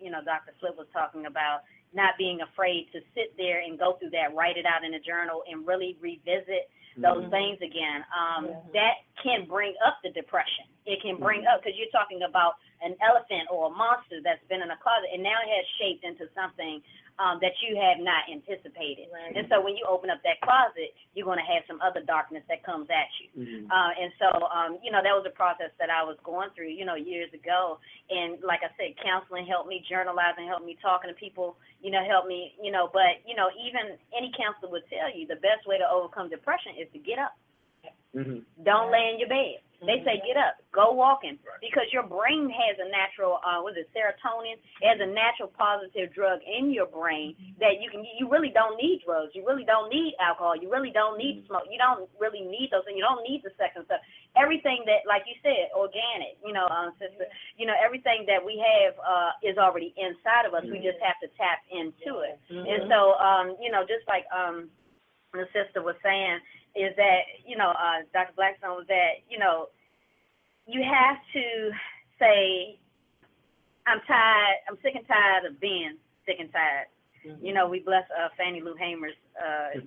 you know, Dr. Flip was talking about not being afraid to sit there and go through that, write it out in a journal, and really revisit those things again. That can bring up the depression. It can bring up, because you're talking about an elephant or a monster that's been in a closet, and now it has shaped into something that you have not anticipated. And so when you open up that closet, you're going to have some other darkness that comes at you. And so, you know, that was a process that I was going through, you know, years ago. And like I said, counseling helped me, journalizing helped me, talking to people, you know, helped me, you know. But, you know, even any counselor would tell you the best way to overcome depression is to get up. Don't lay in your bed. They say get up, go walking, because your brain has a natural, serotonin? It has a natural positive drug in your brain that you really don't need drugs. You really don't need alcohol. You really don't need smoke. You don't really need those things. You don't need the sex and stuff. Everything that, like you said, organic, you know, sister, you know, everything that we have is already inside of us. We just have to tap into it. And so, you know, just like the sister was saying, is that, you know, Dr. Blackstone was that, you know, you have to say, I'm tired, I'm sick and tired of being sick and tired. You know, we bless Fannie Lou Hamer's,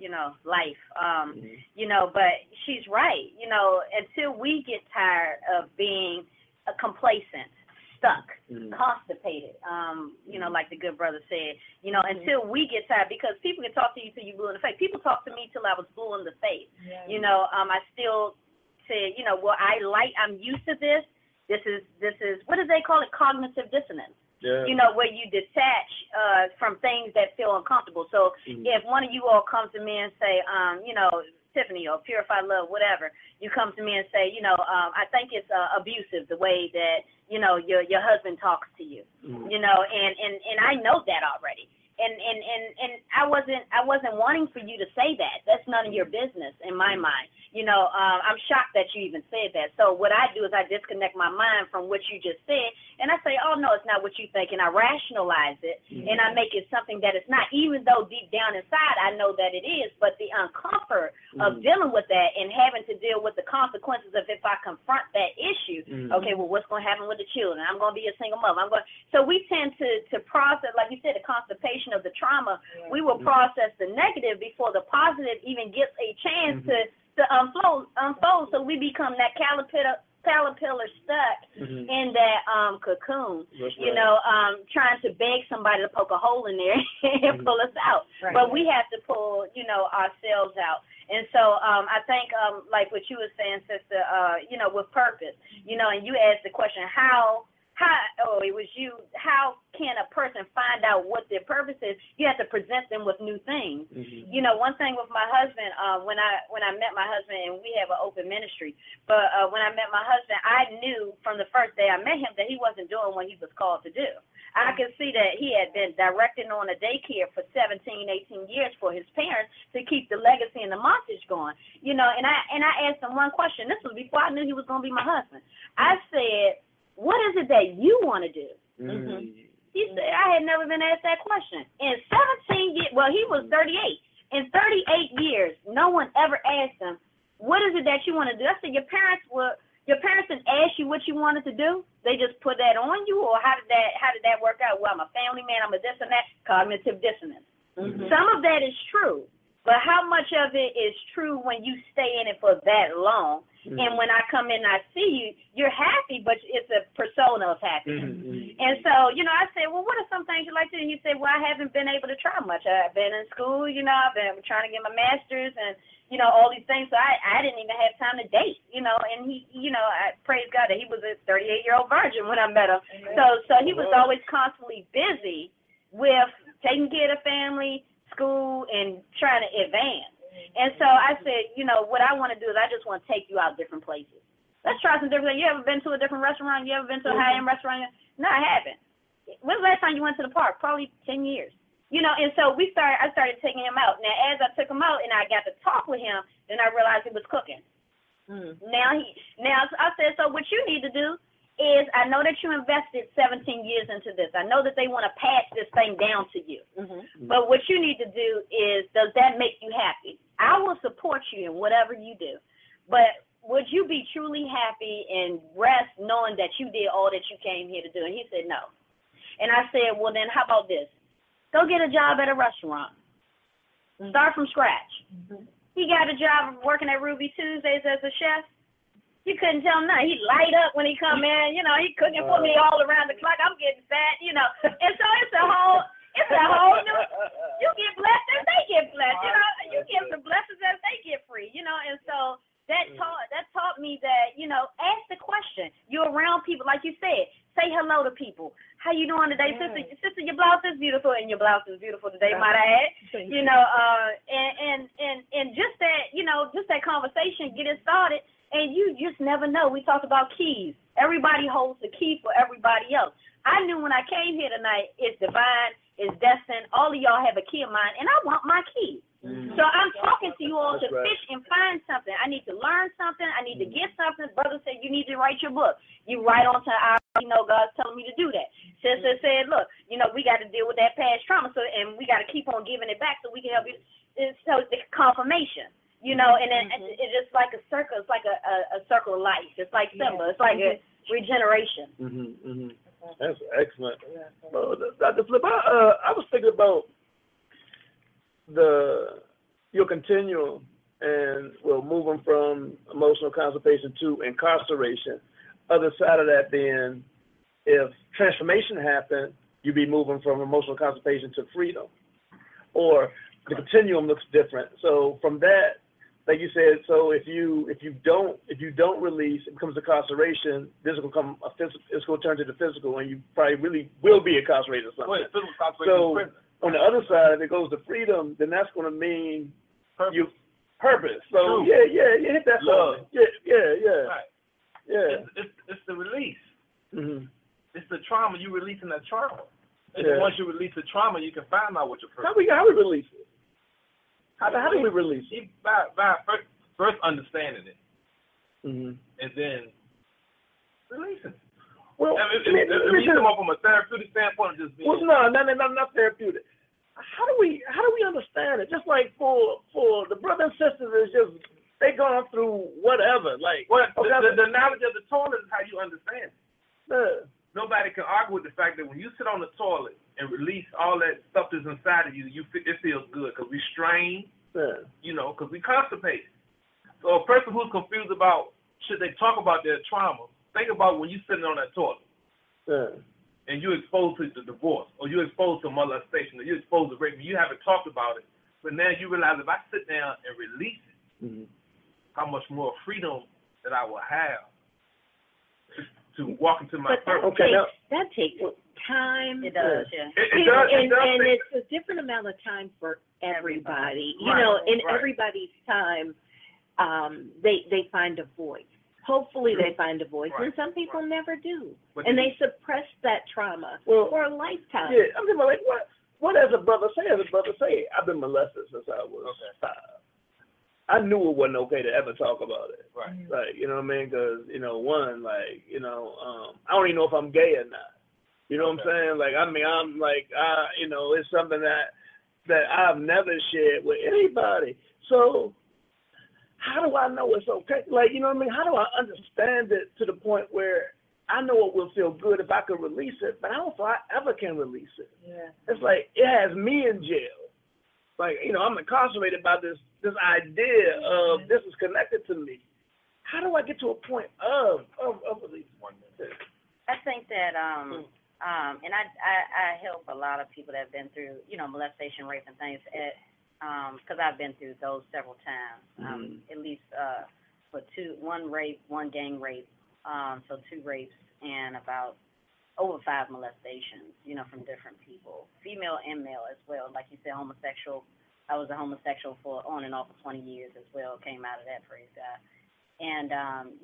you know, life. You know, but she's right. You know, until we get tired of being complacent, stuck, constipated, you know, like the good brother said, you know, until we get tired, because people can talk to you till you're blue in the face. People talk to me till I was blue in the face. You know, I still said, you know, well, I'm used to this. This is, what do they call it? Cognitive dissonance. You know, where you detach from things that feel uncomfortable. So if one of you all comes to me and say, you know, Tiffany or Purify Love, whatever, you come to me and say, you know, I think it's abusive the way that, you know, your husband talks to you, you know, and I know that already. And I wasn't wanting for you to say that. That's none of your business in my mind. You know, I'm shocked that you even said that. So what I do is I disconnect my mind from what you just said, and I say, oh, no, it's not what you think, and I rationalize it, and I make it something that it's not, even though deep down inside I know that it is, but the uncomfort of dealing with that and having to deal with the consequences of if I confront that issue, okay, well, what's going to happen with the children? I'm going to be a single mother. So we tend to process, like you said, the constipation of the trauma. We will process the negative before the positive even gets a chance to unfold. So we become that caterpillar stuck in that cocoon, you know, trying to beg somebody to poke a hole in there and pull us out. But we have to pull, you know, ourselves out. And so I think, like what you were saying, sister, you know, with purpose, you know, and you asked the question, how it was you. How can a person find out what their purpose is? You have to present them with new things. Mm-hmm. You know, one thing with my husband, when I met my husband, and we have an open ministry, but when I met my husband, I knew from the first day I met him that he wasn't doing what he was called to do. I could see that he had been directing on a daycare for 17, 18 years for his parents to keep the legacy and the message going. You know, and I asked him one question. This was before I knew he was going to be my husband. I said, what is it that you want to do? Mm-hmm. He said, I had never been asked that question. In 17 years, well, he was 38. In 38 years, no one ever asked him, what is it that you want to do? I said, your parents didn't ask you what you wanted to do? They just put that on you, or how did that work out? Well, I'm a family man, I'm a this and that, cognitive dissonance. Mm-hmm. Some of that is true, but how much of it is true when you stay in it for that long? Mm-hmm. And when I come in and I see you, you're happy, but it's a persona of happiness. Mm-hmm. And so, you know, I say, well, what are some things you like to do? And you say, well, I haven't been able to try much. I've been in school, you know, I've been trying to get my master's and, you know, all these things. So I didn't even have time to date, you know, and he, you know, I praise God that he was a 38-year-old virgin when I met him. Amen. So he was always constantly busy with taking care of the family, school, and trying to advance. And so I said, you know, what I want to do is I just want to take you out different places. Let's try some different things. You ever been to a different restaurant? You ever been to a high-end restaurant? No, I haven't. When's the last time you went to the park? Probably 10 years. You know, and so I started taking him out. Now, as I took him out and I got to talk with him, then I realized he was cooking. Mm. Now I said, so what you need to do is, I know that you invested 17 years into this. I know that they want to pass this thing down to you. Mm-hmm. But what you need to do is, does that make you happy? I will support you in whatever you do. But would you be truly happy and rest knowing that you did all that you came here to do? And he said, no. And I said, well, then how about this? Go get a job at a restaurant. Start from scratch. Mm-hmm. He got a job working at Ruby Tuesdays as a chef. You couldn't tell him nothing. He'd light up when he come in. You know, he cooking for me all around the clock. I'm getting fat, you know. And so it's a whole new, you get blessed as they get blessed. You know, you get some blessings as they get free, you know. And so that taught me that, you know, ask the question. You're around people, like you said. Say hello to people. How you doing today, sister? Your blouse is beautiful, and your blouse is beautiful today, might I add. You know, and just that, you know, just that conversation, get it started, and you just never know. We talked about keys. Everybody holds the key for everybody else. I knew when I came here tonight, it's divine, it's destined. All of y'all have a key of mine, and I want my key. Mm-hmm. So I'm talking to you all to fish and find something. I need to learn something. I need to get something. Brother said, you need to write your book. You write on to you know, God's telling me to do that. Sister said, look, you know, we got to deal with that past trauma, so, and we got to keep on giving it back so we can help you. So it's confirmation, you know, and then it's just like a circle. It's like a circle of life. It's like Simba. It's like a regeneration. Mm-hmm, mm-hmm. That's excellent. Dr. Flip, I was thinking about your continuum and moving from emotional constipation to incarceration. Other side of that being, if transformation happened, you'd be moving from emotional constipation to freedom, or the continuum looks different. So from that, like you said, so if you don't release, it becomes incarceration. This will become it's going to turn to the physical, and you probably really will be incarcerated or something. So on the other side, if it goes to freedom, then that's going to mean purpose. So yeah, hit that love. Yeah. Right. Yeah. It's the release. Mm-hmm. It's the trauma. You releasing that trauma. And then once you release the trauma, you can find out what your purpose. How we release it? How do we release it? By first understanding it, and then releasing it. Well, if you come up from a therapeutic standpoint, just being not therapeutic. How do we understand it? Just like for the brothers and sisters, it's just they going through whatever. Like the knowledge of the toilet is how you understand it. Yeah. Nobody can argue with the fact that when you sit on the toilet and release all that stuff that's inside of you, it feels good because we strain, you know, because we constipate. So a person who's confused about should they talk about their trauma, think about when you're sitting on that toilet and you're exposed to the divorce, or you're exposed to molestation, or you're exposed to rape, and you haven't talked about it. But now you realize if I sit down and release it, how much more freedom that I will have to to walk into my But that purpose. takes time. It does, yeah. It does. And it's a different amount of time for everybody. You know, in everybody's time, they find a voice. Hopefully they find a voice, and some people never do. And they suppress that trauma for a lifetime. Yeah, I'm thinking like, what as a brother say? I've been molested since I was 5. I knew it wasn't okay to ever talk about it. Right. Like, you know what I mean? Because, you know, I don't even know if I'm gay or not. You know what I'm saying? Like, I mean, I'm like, you know, it's something that I've never shared with anybody. So how do I know it's okay? Like, you know what I mean? How do I understand it to the point where I know it will feel good if I can release it, but I don't feel I ever can release it. Yeah. It's like it has me in jail. Like, you know, I'm incarcerated by this idea of this is connected to me. How do I get to a point of releasing one? I think that and I help a lot of people that have been through, you know, molestation, rape, and things, because I've been through those several times, at least for 1 rape, 1 gang rape, so 2 rapes, and about over 5 molestations, you know, from different people, female and male as well. Like you said, homosexual. I was a homosexual for on and off for 20 years as well, came out of that, praise God. And,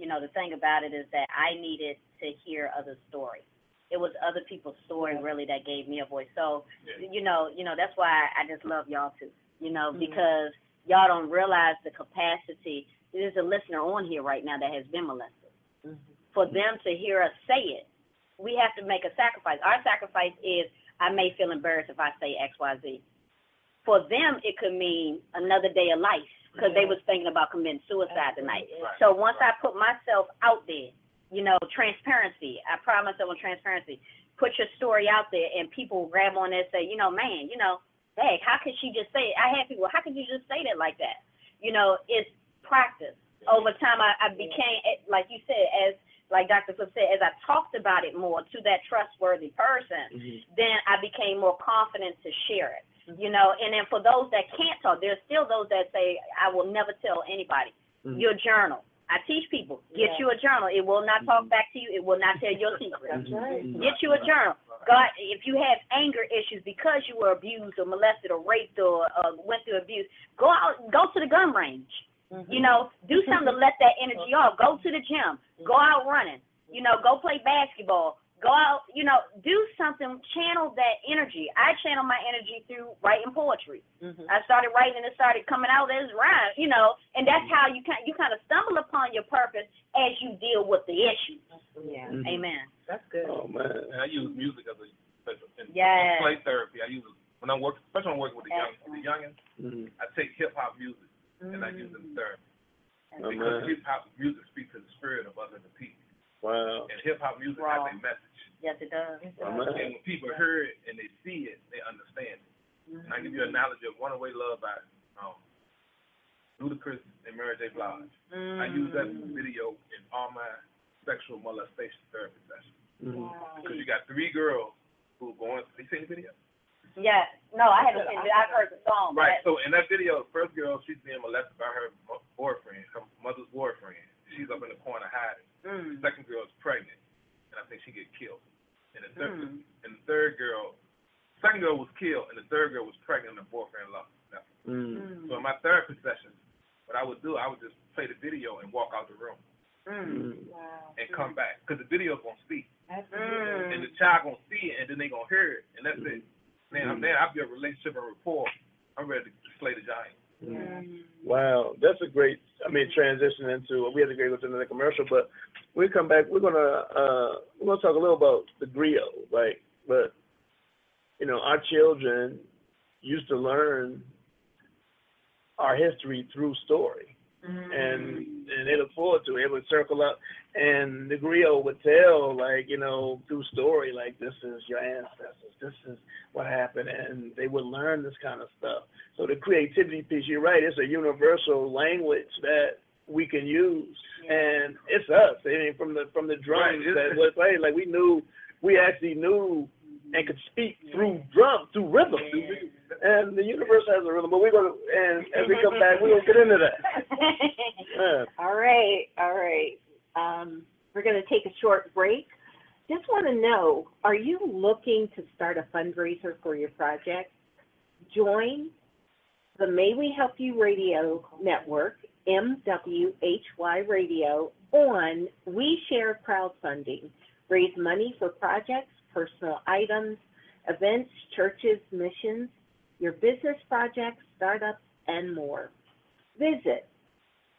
you know, the thing about it is that I needed to hear other stories. It was other people's story really that gave me a voice. So, you know, that's why I just love y'all too, you know, because y'all don't realize the capacity. There's a listener on here right now that has been molested. For them to hear us say it, we have to make a sacrifice. Our sacrifice is I may feel embarrassed if I say X, Y, Z. For them, it could mean another day of life because they was thinking about committing suicide tonight. So once I put myself out there, you know, transparency, I pride myself on transparency. Put your story out there, and people grab on there and say, you know, man, you know, hey, how could she just say it? I had people, how could you just say that like that? You know, it's practice. Over time, I became, like you said, like Dr. Flip said, as I talked about it more to that trustworthy person, then I became more confident to share it. You know, and then for those that can't talk, there's still those that say, I will never tell anybody. Your journal. I teach people, get you a journal. It will not talk back to you. It will not tell your secrets. Get you a journal. God, if you have anger issues because you were abused or molested or raped or went through abuse, go to the gun range. You know, do something to let that energy off. Go to the gym. Go out running. You know, go play basketball. Go out, you know, do something, channel that energy. I channel my energy through writing poetry. I started writing and it started coming out as rhyme, you know, and that's how you kind of stumble upon your purpose as you deal with the issue. Yeah. Amen. That's good. Oh, man. And I use music as a in Yes. play therapy. I use it when I'm working, especially when I'm working with the youngins. I take hip-hop music and I use it in therapy. Because hip-hop music speaks to the spirit of us as a people. Wow. And hip-hop music has a message. Yes, it does. Oh, and when people hear it and they see it, they understand it. And I give you an analogy of Runaway Love by Ludacris and Mary J. Blige. I use that video in all my sexual molestation therapy sessions. Because you got 3 girls who are going, you seen the video? Yes. No, I haven't seen it. I've heard the song. Right. So in that video, the first girl, she's being molested by her boyfriend, her mother's boyfriend. She's up in the corner hiding. The second girl is pregnant, and I think she get killed. And the third girl, second girl was killed, and the third girl was pregnant, and the boyfriend left. So in my therapy sessions, what I would do, I would just play the video and walk out the room. And come back, because the video's going to speak. And the child going to see it, and then they going to hear it, and that's it. Then I build a relationship and rapport. I'm ready to slay the giant. Wow, that's a great, transition into, we have to go to another commercial, but when we come back, we're gonna talk a little about the griot, like, but, you know, our children used to learn our history through story, and they look forward to it. It would circle up, and the griot would tell, like, you know, through story, like, this is your ancestors, this is what happened, and they would learn this kind of stuff. So the creativity piece, you're right, it's a universal language that we can use, and it's us. I mean, from the drums that was played, like we actually knew and could speak through drum, through rhythm, and the universe has a rhythm. But we're gonna, and as we come back, we're gonna get into that. All right. We're going to take a short break. Just want to know, are you looking to start a fundraiser for your project? Join the May We Help You Radio Network, MWHY Radio, on We Share Crowdfunding. Raise money for projects, personal items, events, churches, missions, your business projects, startups, and more. Visit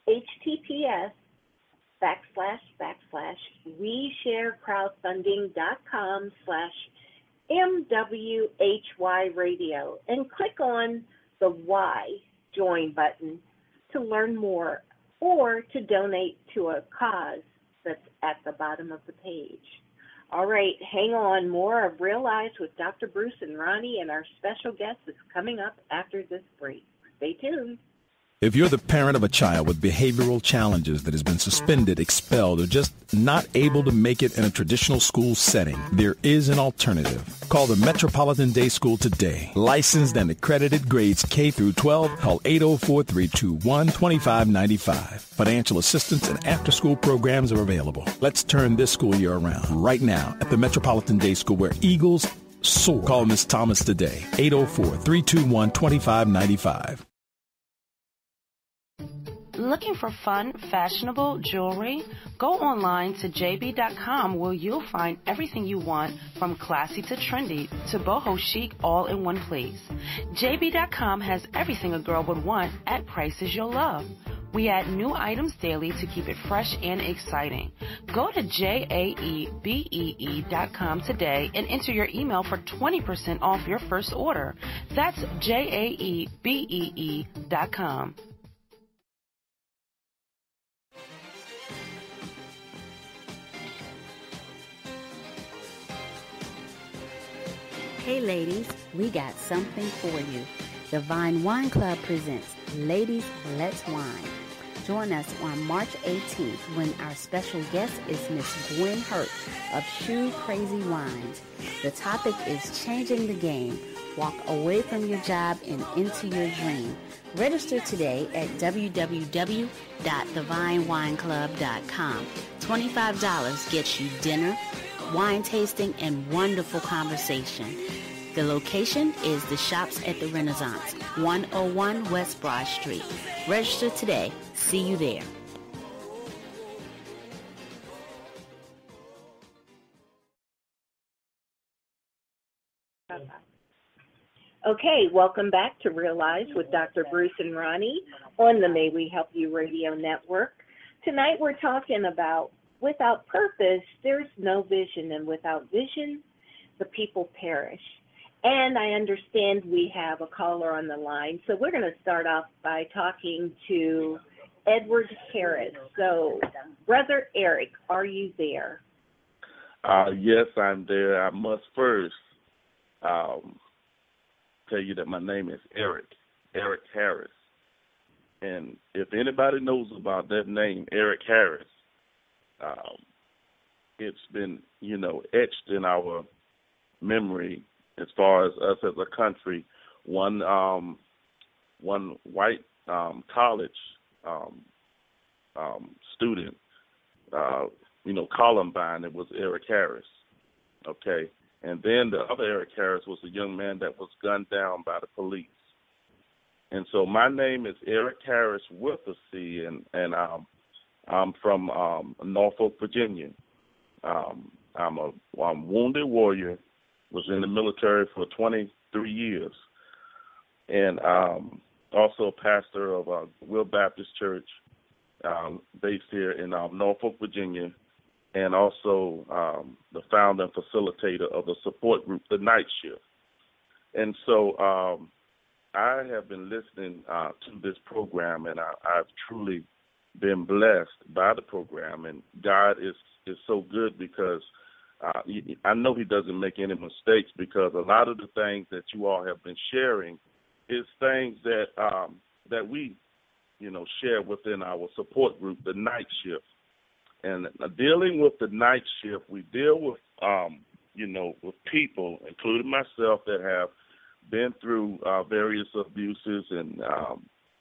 https://WeShareCrowdfunding.com/MWHY Radio and click on the Y Join button to learn more or to donate to a cause that's at the bottom of the page. All right, hang on. More of Real Lives with Dr. Bruce and Ronnie, and our special guest is coming up after this break. Stay tuned. If you're the parent of a child with behavioral challenges that has been suspended, expelled, or just not able to make it in a traditional school setting, there is an alternative. Call the Metropolitan Day School today. Licensed and accredited grades K through 12. Call 804-321-2595. Financial assistance and after-school programs are available. Let's turn this school year around right now at the Metropolitan Day School, where Eagles soar. Call Ms. Thomas today. 804-321-2595. Looking for fun, fashionable jewelry? Go online to jb.com, where you'll find everything you want, from classy to trendy to boho chic, all in one place. jb.com has everything a girl would want at prices you'll love. We add new items daily to keep it fresh and exciting. Go to JAEBEE.com today and enter your email for 20% off your first order. That's JAEBEE.com. Hey ladies, we got something for you. The Vine Wine Club presents Ladies Let's Wine. Join us on March 18th when our special guest is Miss Gwen Hurt of Shoe Crazy Wines. The topic is changing the game. Walk away from your job and into your dream. Register today at www.thevinewineclub.com. $25 gets you dinner, wine tasting, and wonderful conversation. The location is the Shops at the Renaissance, 101 West Broad Street. Register today. See you there. Okay, welcome back to Real Lives with Dr. Bruce and Ronnie on the May We Help You Radio Network. Tonight we're talking about without purpose, there's no vision, and without vision, the people perish. And I understand we have a caller on the line, so we're going to start off by talking to Edward Harris. So, Brother Eric, are you there? Yes, I'm there. I must first tell you that my name is Eric Harris. And if anybody knows about that name, Eric Harris, it's been, etched in our memory as far as us as a country. One white college student, Columbine, it was Eric Harris, okay? And then the other Eric Harris was a young man that was gunned down by the police. And so my name is Eric Harris with a C, and I'm from Norfolk, Virginia. I'm a wounded warrior, was in the military for 23 years, and also pastor of Will Baptist Church based here in Norfolk, Virginia, and also the founder and facilitator of the support group, The Night Shift. And so I have been listening to this program, and I've truly been blessed by the program, and God is so good because I know he doesn't make any mistakes, because a lot of the things that you all have been sharing is things that we, share within our support group, The Night Shift. And dealing with the night shift, we deal with, with people, including myself, that have been through various abuses and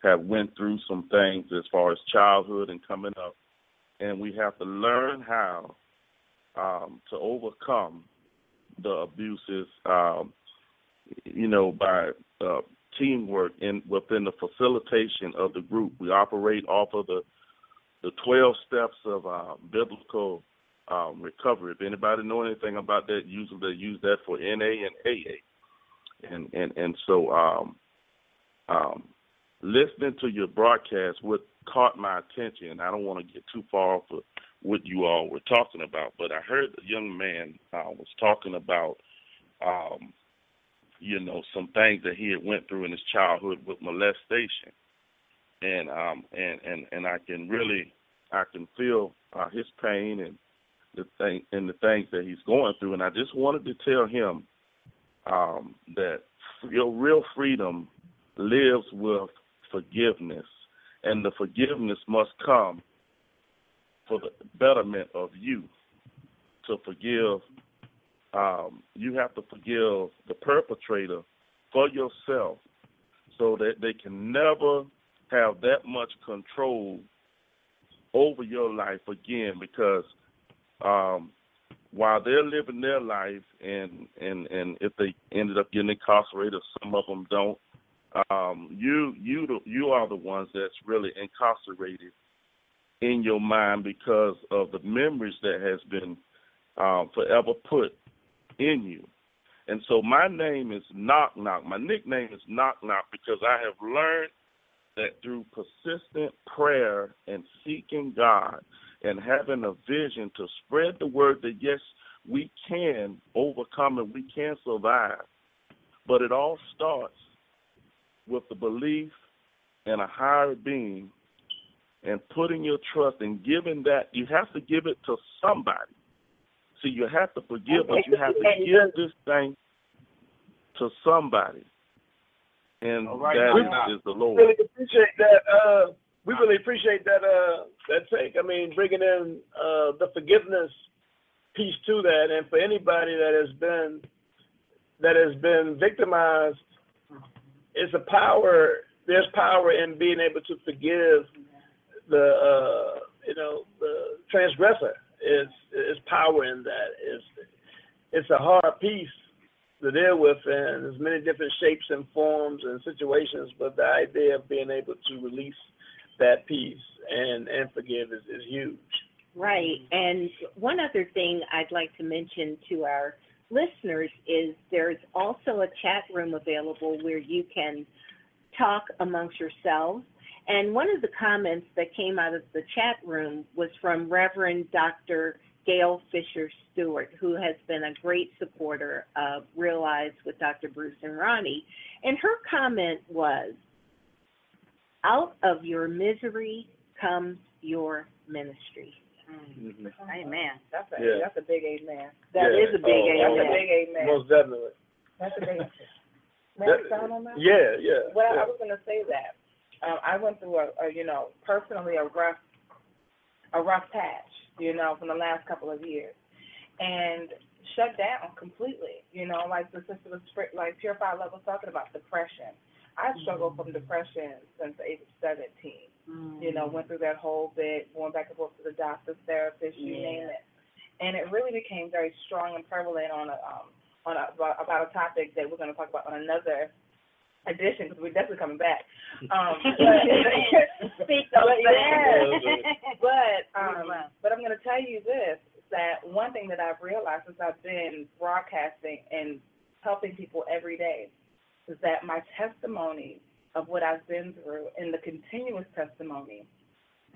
have went through some things as far as childhood and coming up. and we have to learn how to overcome the abuses, by teamwork within the facilitation of the group. We operate off of the 12 steps of biblical recovery. If anybody know anything about that, usually they use that for NA and AA. And so listening to your broadcast, what caught my attention, I don't want to get too far off of what you all were talking about, but I heard the young man was talking about, some things that he had went through in his childhood with molestation, and I can feel his pain and the things that he's going through, and I just wanted to tell him that your real freedom lives with forgiveness, and the forgiveness must come for the betterment of you. To forgive, you have to forgive the perpetrator for yourself, so that they can never have that much control over your life again, because while they're living their life, and if they ended up getting incarcerated, some of them don't, you are the ones that's really incarcerated in your mind because of the memories that has been forever put in you. And so my name is Knock Knock. My nickname is Knock Knock because I have learned that through persistent prayer and seeking God and having a vision to spread the word that, yes, we can overcome and we can survive. But it all starts with the belief in a higher being and putting your trust and giving that. You have to give it to somebody. See, you have to forgive, but you have to give this thing to somebody. And that is the Lord. We really appreciate that. We really appreciate that take. I mean, bringing in the forgiveness piece to that, and for anybody that has been victimized, it's a power. There's power in being able to forgive the transgressor. Is power in that. It's a hard piece to deal with, and there's many different shapes and forms and situations, but the idea of being able to release that piece and forgive is huge. Right. And one other thing I'd like to mention to our listeners is there's also a chat room available where you can talk amongst yourselves. And one of the comments that came out of the chat room was from Reverend Dr. Gail Fisher Stewart, who has been a great supporter of Realize with Dr. Bruce and Ronnie. And her comment was, out of your misery comes your ministry. Mm-hmm. Amen. That's a big amen. That is a big amen. That's a big amen. Most definitely. That's a big amen. May I sound on that? Yeah. Well, I was going to say that. I went through personally a rough patch, from the last couple of years, and shut down completely. Like the sister was like Purified Love was talking about depression. I struggled from depression since the age of 17. Went through that whole bit, going back and forth to the doctor's therapist, you name it, and it really became very strong and prevalent about a topic that we're going to talk about on another edition, because we're definitely coming back. But I'm going to tell you this, that one thing that I've realized since I've been broadcasting and helping people every day is that my testimony of what I've been through and the continuous testimony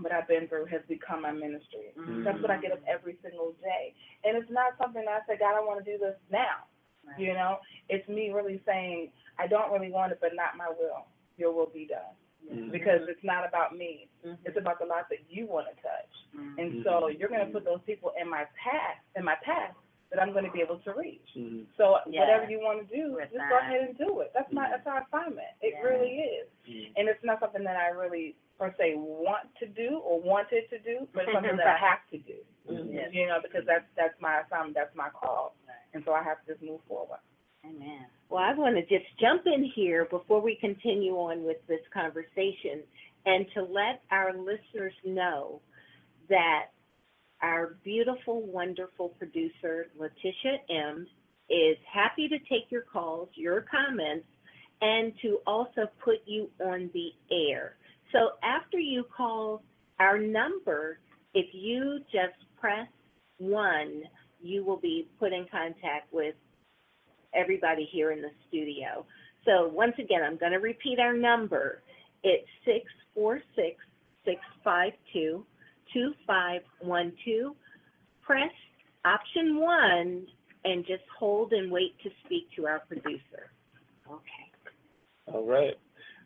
what I've been through has become my ministry. Mm-hmm. That's what I get up every single day. And it's not something that I say, God, I want to do this now. Right. It's me really saying, I don't really want it, but not my will. Your will be done. Mm-hmm. Because it's not about me. Mm-hmm. It's about the life that you want to touch. Mm-hmm. And so you're going to put those people in my path that I'm going to be able to reach. Mm-hmm. So whatever you want to do, just go ahead and do it. That's our assignment. It really is. Mm-hmm. And it's not something that I really, per se, want to do or wanted to do, but it's something that I have to do. Mm-hmm. Because that's my assignment, that's my call. And so I have to just move forward. Amen. Well, I want to just jump in here before we continue on with this conversation and to let our listeners know that our beautiful, wonderful producer, Letitia M., is happy to take your calls, your comments, and to also put you on the air. So after you call our number, if you just press 1, you will be put in contact with everybody here in the studio. So once again, I'm going to repeat our number. It's 646-652-2512. Press option 1 and just hold and wait to speak to our producer. Okay. All right.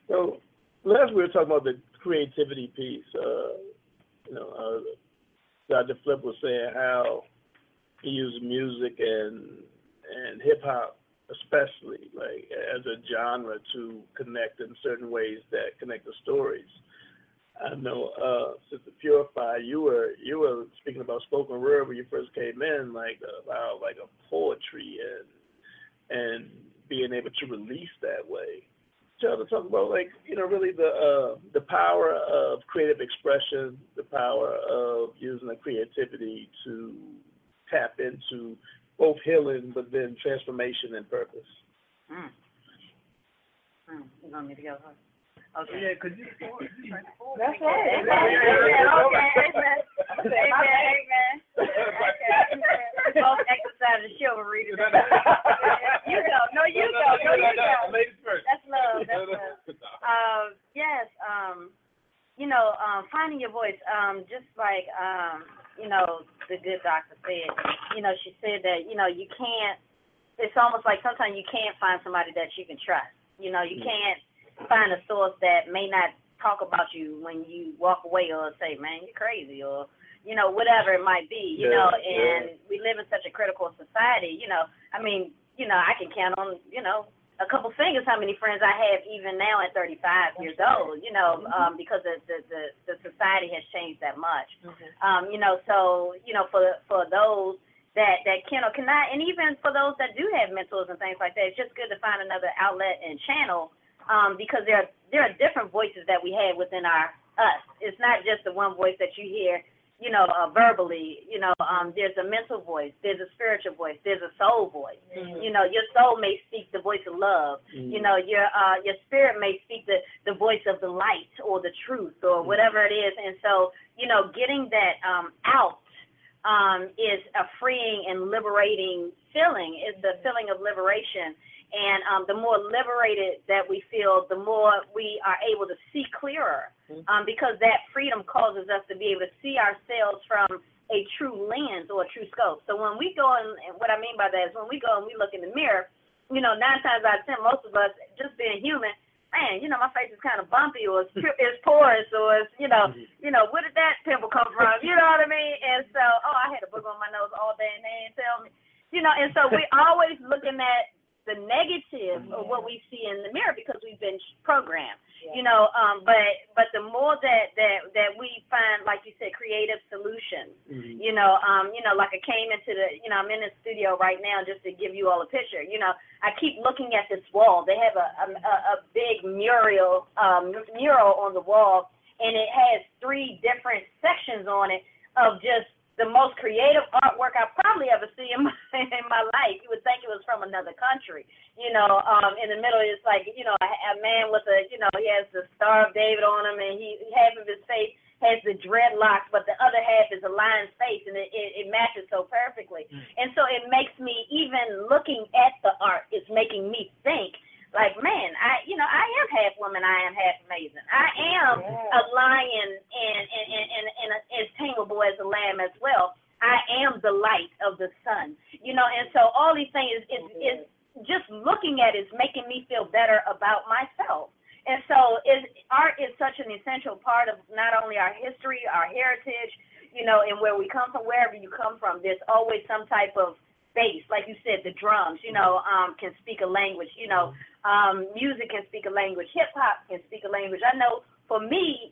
So last we were talking about the creativity piece. Dr. Flip was saying how he used music and hip hop, especially like as a genre, to connect in certain ways that connect the stories. I know, Sister Purify, you were speaking about spoken word when you first came in, like about like a poetry and being able to release that way. Trying to talk about really the power of creative expression, the power of using the creativity to tap into both healing but then transformation and purpose. You want me to go first? Okay. Yeah, because you forward. That's right. Amen. Okay. Both exercise and chivalry. You go. No, you go. Ladies first. That's love. Yes. Finding your voice. Just like the good doctor said. She said that you can't. It's almost like sometimes you can't find somebody that you can trust. You can't find a source that may not talk about you when you walk away or say, man, you're crazy, or whatever it might be, and we live in such a critical society, I can count on, a couple fingers how many friends I have even now at 35 years old, because the society has changed that much. For those that can or cannot, and even for those that do have mentors and things like that, it's just good to find another outlet and channel, because there are different voices that we have within us. It's not just the one voice that you hear, verbally. There's a mental voice, there's a spiritual voice, there's a soul voice. Your soul may speak the voice of love. Your spirit may speak the voice of the light or the truth or whatever it is. And so, getting that out is a freeing and liberating feeling. It's the feeling of liberation. And the more liberated that we feel, the more we are able to see clearer, because that freedom causes us to be able to see ourselves from a true lens or a true scope. So when we go, and what I mean by that is when we go and we look in the mirror, 9 times out of 10, most of us, just being human, man, my face is kind of bumpy, or it's porous, or it's, where did that pimple come from? You know what I mean? And so, I had a booger on my nose all day, and they didn't tell me. And so we're always looking at the negative of what we see in the mirror because we've been programmed, but the more that we find, like you said, creative solutions, like I came into I'm in the studio right now just to give you all a picture. I keep looking at this wall. They have a big mural on the wall, and it has 3 different sections on it of just the most creative artwork I probably ever see in my life. You would think it was from another country. In the middle it's like, a man with he has the Star of David on him, and he half of his face has the dreadlocks, but the other half is a lion's face, and it matches so perfectly. And so it makes me, even looking at the art, it's making me think, like, man, I am half woman, I am half amazing. I am a lion and as tameable as a lamb as well. I am the light of the sun. And so all these things is just looking at it is making me feel better about myself. And so art is such an essential part of not only our history, our heritage, and where we come from, wherever you come from, there's always some type of base. Like you said, the drums, can speak a language, music can speak a language, hip-hop can speak a language. I know for me,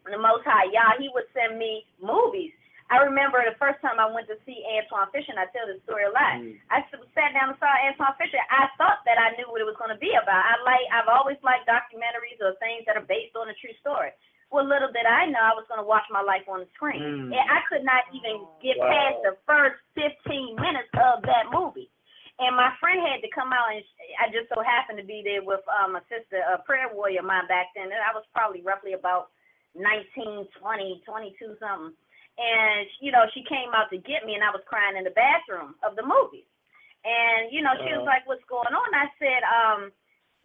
the Most High, he would send me movies. I remember the first time I went to see Antoine Fisher, and I tell this story a lot. I sat down and saw Antoine Fisher. I thought that I knew what it was going to be about. I've always liked documentaries or things that are based on a true story. Well, little did I know I was going to watch my life on the screen. And I could not even get past the first 15 minutes of that movie. And my friend had to come out, and I just so happened to be there with my sister, a prayer warrior of mine back then. And I was probably roughly about 19, 20, 22 something. And, you know, she came out to get me, and I was crying in the bathroom of the movie. And, you know, she was like, what's going on? I said,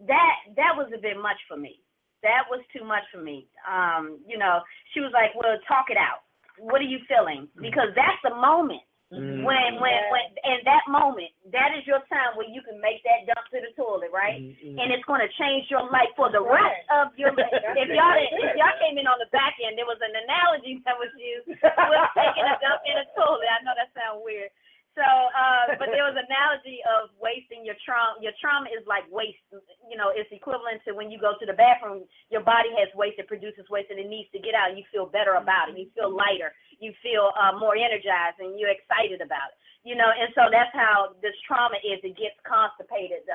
that was a bit much for me. That was too much for me. You know, she was like, well, talk it out. What are you feeling? Because that's the moment. When in that moment, that is your time where you can make that dump to the toilet, right? And it's going to change your life for the rest of your life. If y'all came in on the back end, there was an analogy that was used with taking a dump in a toilet. I know that sounds weird. So, but there was an analogy of wasting your trauma. Your trauma is like waste. You know, it's equivalent to when you go to the bathroom, your body has waste, it produces waste, and it needs to get out. You feel better about it. You feel lighter. You feel more energized, and you're excited about it. You know, and so that's how this trauma is. It gets constipated.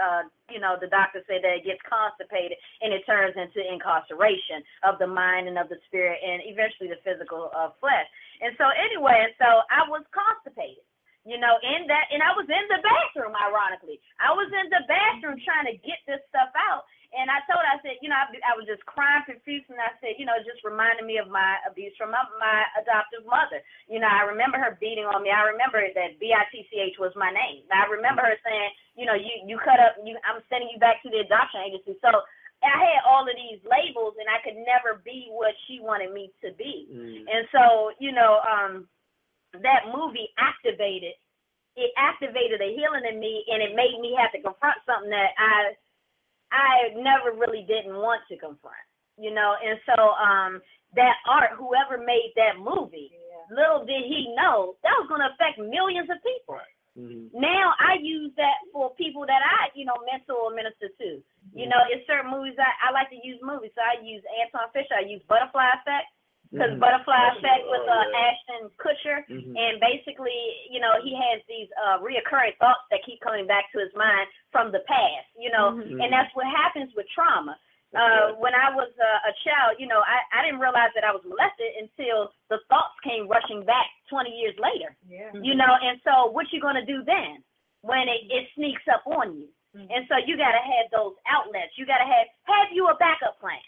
You know, the doctor said that it gets constipated, and it turns into incarceration of the mind and of the spirit, and eventually the physical flesh. And so anyway, I was constipated. You know, and I was in the bathroom, ironically. I was in the bathroom trying to get this stuff out. And I told her, I said, you know, I was just crying profusely. And I said, you know, it just reminded me of my abuse from my adoptive mother. You know, I remember her beating on me. I remember that BITCH was my name. I remember her saying, you know, you cut up, I'm sending you back to the adoption agency. So I had all of these labels, and I could never be what she wanted me to be. And so, you know, that movie activated a healing in me, and it made me have to confront something that I never really didn't want to confront, you know. And so that art, whoever made that movie, little did he know that was going to affect millions of people. Now I use that for people that I, you know, mentor or minister to. You know, in certain movies I like to use movies. So I use Anton Fisher. I use Butterfly Effect. Because Butterfly Effect with Ashton Kutcher, and basically, you know, he has these reoccurring thoughts that keep coming back to his mind from the past, you know, and that's what happens with trauma. When I was a child, you know, I didn't realize that I was molested until the thoughts came rushing back 20 years later, you know, and so what you going to do then when it sneaks up on you? And so you got to have those outlets. You got to have you a backup plan.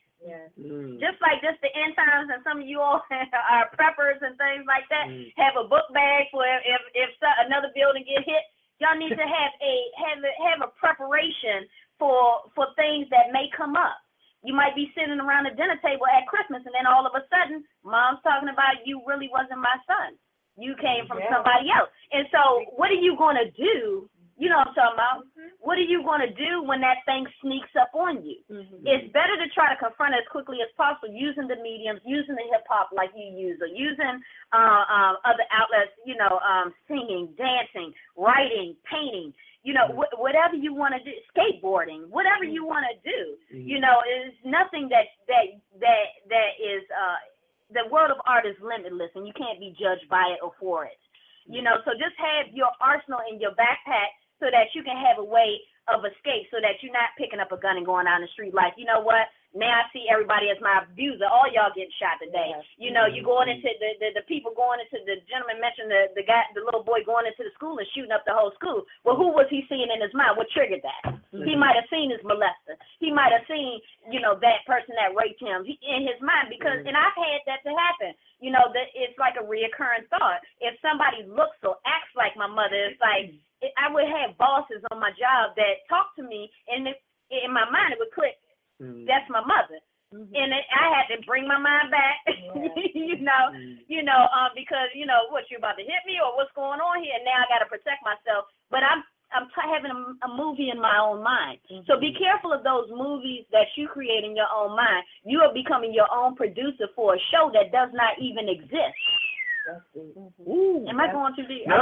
Just like just the end times, and some of you all are preppers and things like that. Have a book bag for if another building get hit. Y'all need to have a preparation for things that may come up. You might be sitting around the dinner table at Christmas, and then all of a sudden, mom's talking about you really wasn't my son. You came from somebody else. And so, what are you going to do? You know what I'm talking about? What are you going to do when that thing sneaks up on you? It's better to try to confront it as quickly as possible using the mediums, using the hip-hop like you use, or using other outlets, you know, singing, dancing, writing, painting, you know, whatever you want to do, skateboarding, whatever you want to do. You know, it's nothing that is, the world of art is limitless, and you can't be judged by it or for it. You know, so just have your arsenal in your backpack so that you can have a way of escape, so that you're not picking up a gun and going down the street like, you know what, now I see everybody as my abuser. All y'all getting shot today. You know, you going into the people going into, the gentleman mentioned the little boy going into the school and shooting up the whole school. Well, who was he seeing in his mind? What triggered that? He might have seen his molester. He might have seen, you know, that person that raped him in his mind, because, and I've had that to happen. You know, that it's like a reoccurring thought. If somebody looks or acts like my mother, it's like, I would have bosses on my job that talk to me, and in my mind it would click. That's my mother, and I had to bring my mind back. you know, because you know what, you about to hit me or what's going on here? And now I got to protect myself. But I'm having a movie in my own mind. So be careful of those movies that you create in your own mind. You are becoming your own producer for a show that does not even exist. Am I going to be? No,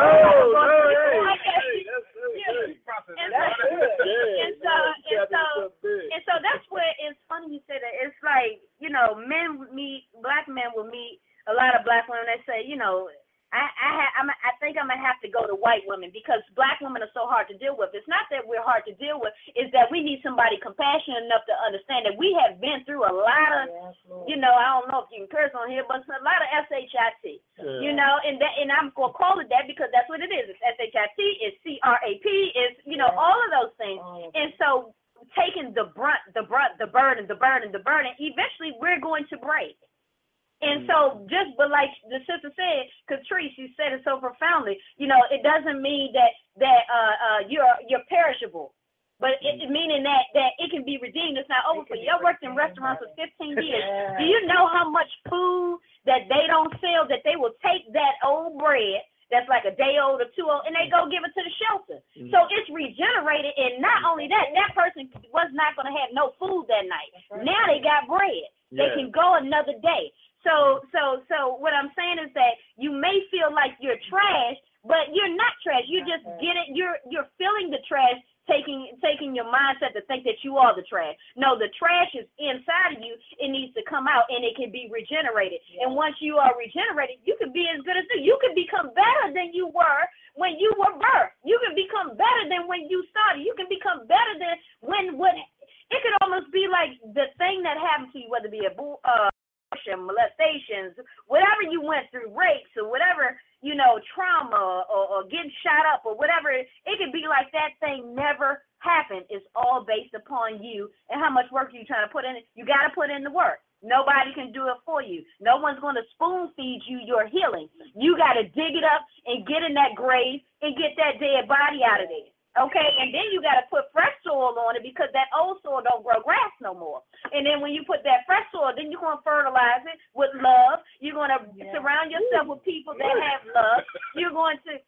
And so that's where it's funny you say that. It's like, you know, black men will meet a lot of black women. They say, you know, I think think I'm going to have to go to white women because black women are so hard to deal with. It's not that we're hard to deal with. It's that we need somebody compassionate enough to understand that we have been through a lot of, I don't know if you can curse on here, but a lot of SHIT, and I'm going to call it that because that's what it is. It's SHIT, it's CRAP, it's, all of those things. And so taking the burden, eventually we're going to break. And so but like the sister said, Catrice, you said it so profoundly, it doesn't mean that you're perishable. But it meaning that it can be redeemed. It's not over for you. I worked in restaurants for 15 years. Do you know how much food that they don't sell, that they will take that old bread that's like a day old or 2 old, and they go give it to the shelter. So it's regenerated, and not only that, that person was not going to have no food that night. Now they got bread. They can go another day. So what I'm saying is that you may feel like you're trash, but you're not trash. You just get it. You're feeling the trash, taking your mindset to think that you are the trash. No, the trash is inside of you. It needs to come out, and it can be regenerated. And once you are regenerated, you can be as good as you can become better than you were when you were birthed. You can become better than when you started. You can become better than when it could almost be like the thing that happened to you, whether it be molestations, whatever you went through, rapes or whatever, trauma or getting shot up or whatever, it could be like that thing never happened. It's all based upon you and how much work you're trying to put in it. You got to put in the work. Nobody can do it for you. No one's going to spoon feed you your healing. You got to dig it up and get in that grave and get that dead body out of there. Okay, and then you got to put fresh soil on it because that old soil don't grow grass no more. And then when you put that fresh soil, then you're going to fertilize it with love. You're going to surround yourself with people that have love. You're going to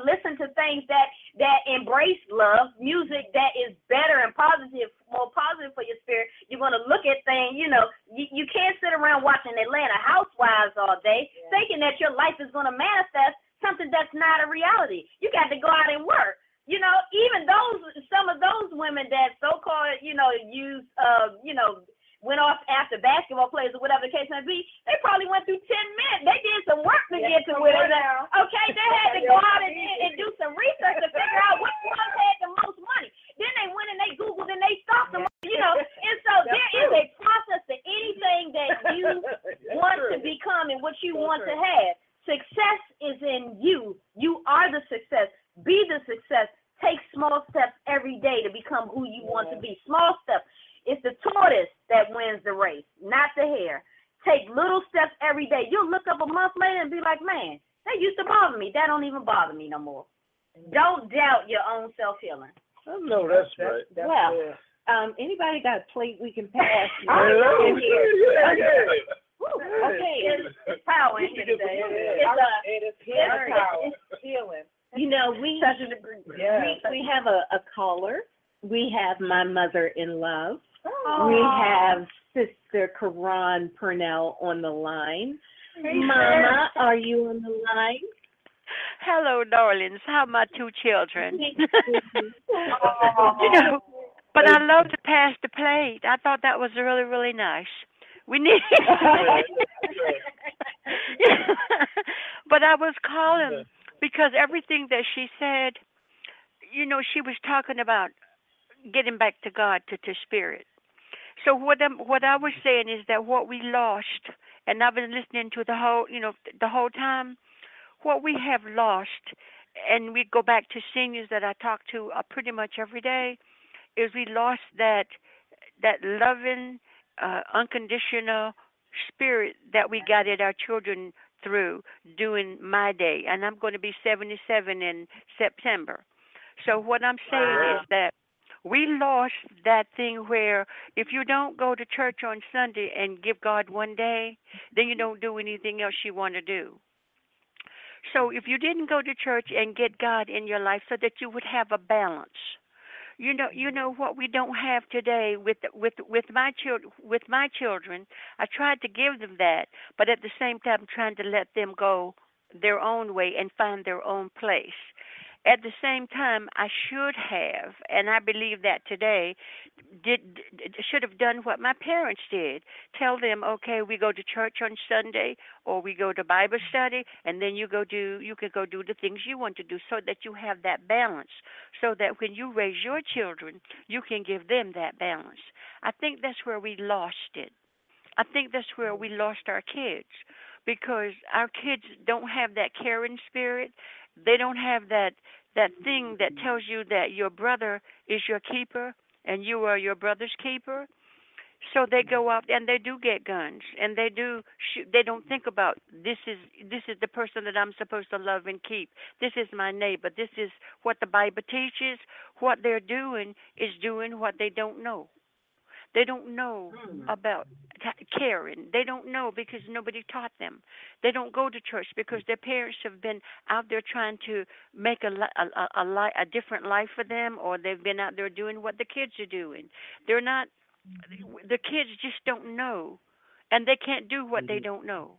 listen to things that embrace love, music that is better and positive, more positive for your spirit. You're going to look at things, you can't sit around watching Atlanta Housewives all day thinking that your life is going to manifest something that's not a reality. You got to go out and work. Even some of those women that so-called, went off after basketball players or whatever the case may be, they probably went through 10 men. They did some work to get to where they're at. Okay, they had to go out and do some research to figure out which ones had the most money. Then they went and they Googled and they stalked them, And so there is a process to anything that you want to become and what you want to have. Success is in you. You are the success. Be the success. Take small steps every day to become who you want to be. Small steps. It's the tortoise that wins the race, not the hare. Take little steps every day. You'll look up a month later and be like, man, that used to bother me. That don't even bother me no more. Don't doubt your own self-healing. I know that's right. Anybody got a plate we can pass? Okay, it's power in here today. It's healing. We have a caller. We have my mother-in-law. We have Sister Karan Purnell on the line. Mama, are you on the line? Hello, darlings. How are my 2 children? But I love to pass the plate. I thought that was really, really nice. We need. But I was calling because everything that she said, she was talking about getting back to God, to spirit. So what I was saying is that what we lost, and I've been listening to the whole time, what we have lost, and we go back to seniors that I talk to pretty much every day, is we lost that loving, unconditional spirit that we guided our children through during my day. And I'm going to be 77 in September. So what I'm saying is that we lost that thing where if you don't go to church on Sunday and give God one day, then you don't do anything else you want to do. So if you didn't go to church and get God in your life so that you would have a balance, you know what we don't have today with my children. I tried to give them that, but at the same time trying to let them go their own way and find their own place. at the same time, I should have, and I believe that today, should have done what my parents did. Tell them, okay, we go to church on Sunday, or we go to Bible study, and then you can go do the things you want to do, so that you have that balance, so that when you raise your children, you can give them that balance. I think that's where we lost it. I think that's where we lost our kids, because our kids don't have that caring spirit. They don't have that thing that tells you that your brother is your keeper and you are your brother's keeper. So they go out and they do get guns, and they do shoot. They don't think about this is the person that I'm supposed to love and keep. This is my neighbor. This is what the Bible teaches. What they're doing is doing what they don't know. They don't know about caring. They don't know because nobody taught them. They don't go to church because their parents have been out there trying to make a different life for them, or they've been out there doing what the kids are doing. They're not. The kids just don't know, and they can't do what they don't know.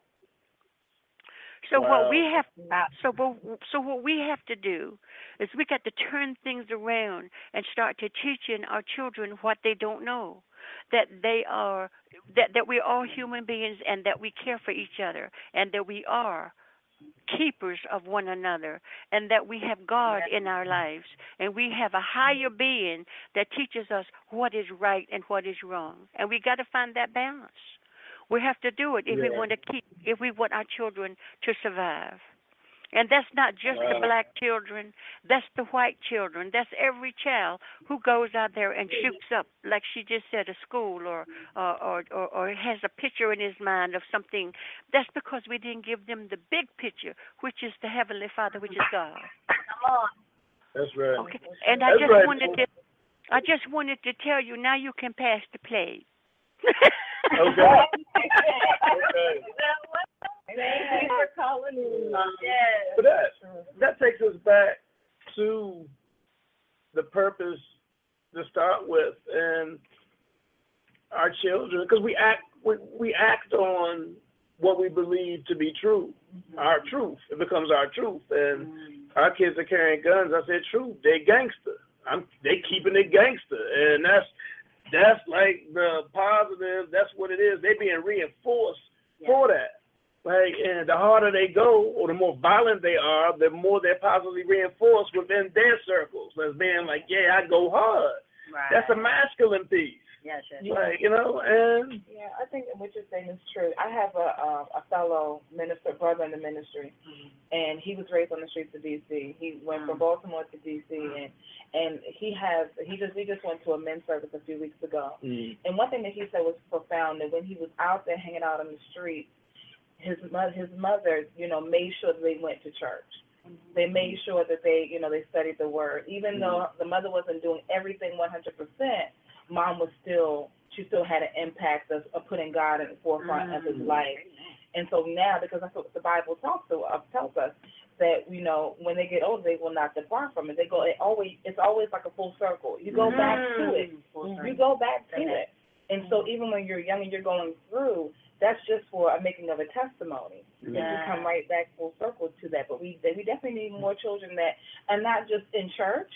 So what we have, what we have to do is we got to turn things around and start to teaching our children what they don't know, that they are, that we're all human beings, and that we care for each other, and that we are keepers of one another, and that we have God in our lives, and we have a higher being that teaches us what is right and what is wrong, and we got to find that balance. We have to do it if we want our children to survive. And that's not just the black children, that's the white children, that's every child who goes out there and shoots up, like she just said, a school, or has a picture in his mind of something. That's because we didn't give them the big picture, which is the Heavenly Father, which is God. Come on. That's right. Okay. And I just wanted to tell you, now you can pass the plate. Okay. Thank you for calling in. But that takes us back to the purpose to start with, and our children, because we act on what we believe to be true, our truth. It becomes our truth, and our kids are carrying guns. I said, truth. They gangster. They keeping it gangster, and that's like the positive. That's what it is. They being reinforced for that. Like, and the harder they go, or the more violent they are, the more they're positively reinforced within their circles as being like, yeah, I go hard. Right. That's a masculine piece. Yes, Like, and I think what you're saying is true. I have a fellow minister, brother in the ministry, and he was raised on the streets of D.C. He went from Baltimore to D.C. and he just went to a men's service a few weeks ago. And one thing that he said was profound, that when he was out there hanging out on the street, his mother, made sure that they went to church. They made sure that they studied the word, even though the mother wasn't doing everything 100%. Mom was still had an impact of putting God in the forefront of his life. And so now, because that's what the Bible tells us, that when they get older, they will not depart from it. It's always like a full circle. You go back to it. You go back to it. And so even when you're young and you're going through, that's just for a making of a testimony. You come right back full circle to that. But we definitely need more children that are not just in church,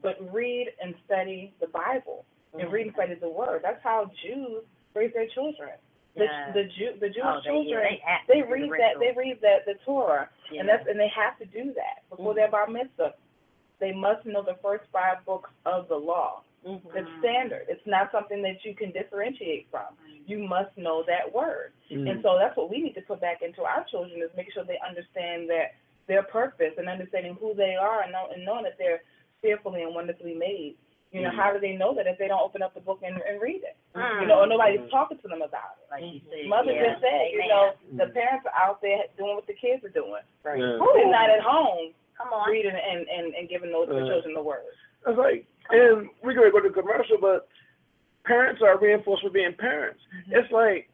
but read and study the Bible. And read and study the word. That's how Jews raise their children. The Jewish children, they read the Torah, and they have to do that before their bar mitzvah. They must know the first 5 books of the law. It's standard. It's not something that you can differentiate from. You must know that word. And so that's what we need to put back into our children, is make sure they understand that their purpose and understanding who they are, and knowing that they're fearfully and wonderfully made. How do they know that if they don't open up the book and read it? Or nobody's talking to them about it. Like you said, Mother just said, the parents are out there doing what the kids are doing. Right. They're not at home reading and giving those children the word. It's like, and we're going to go to commercial, but parents are reinforced for being parents. It's like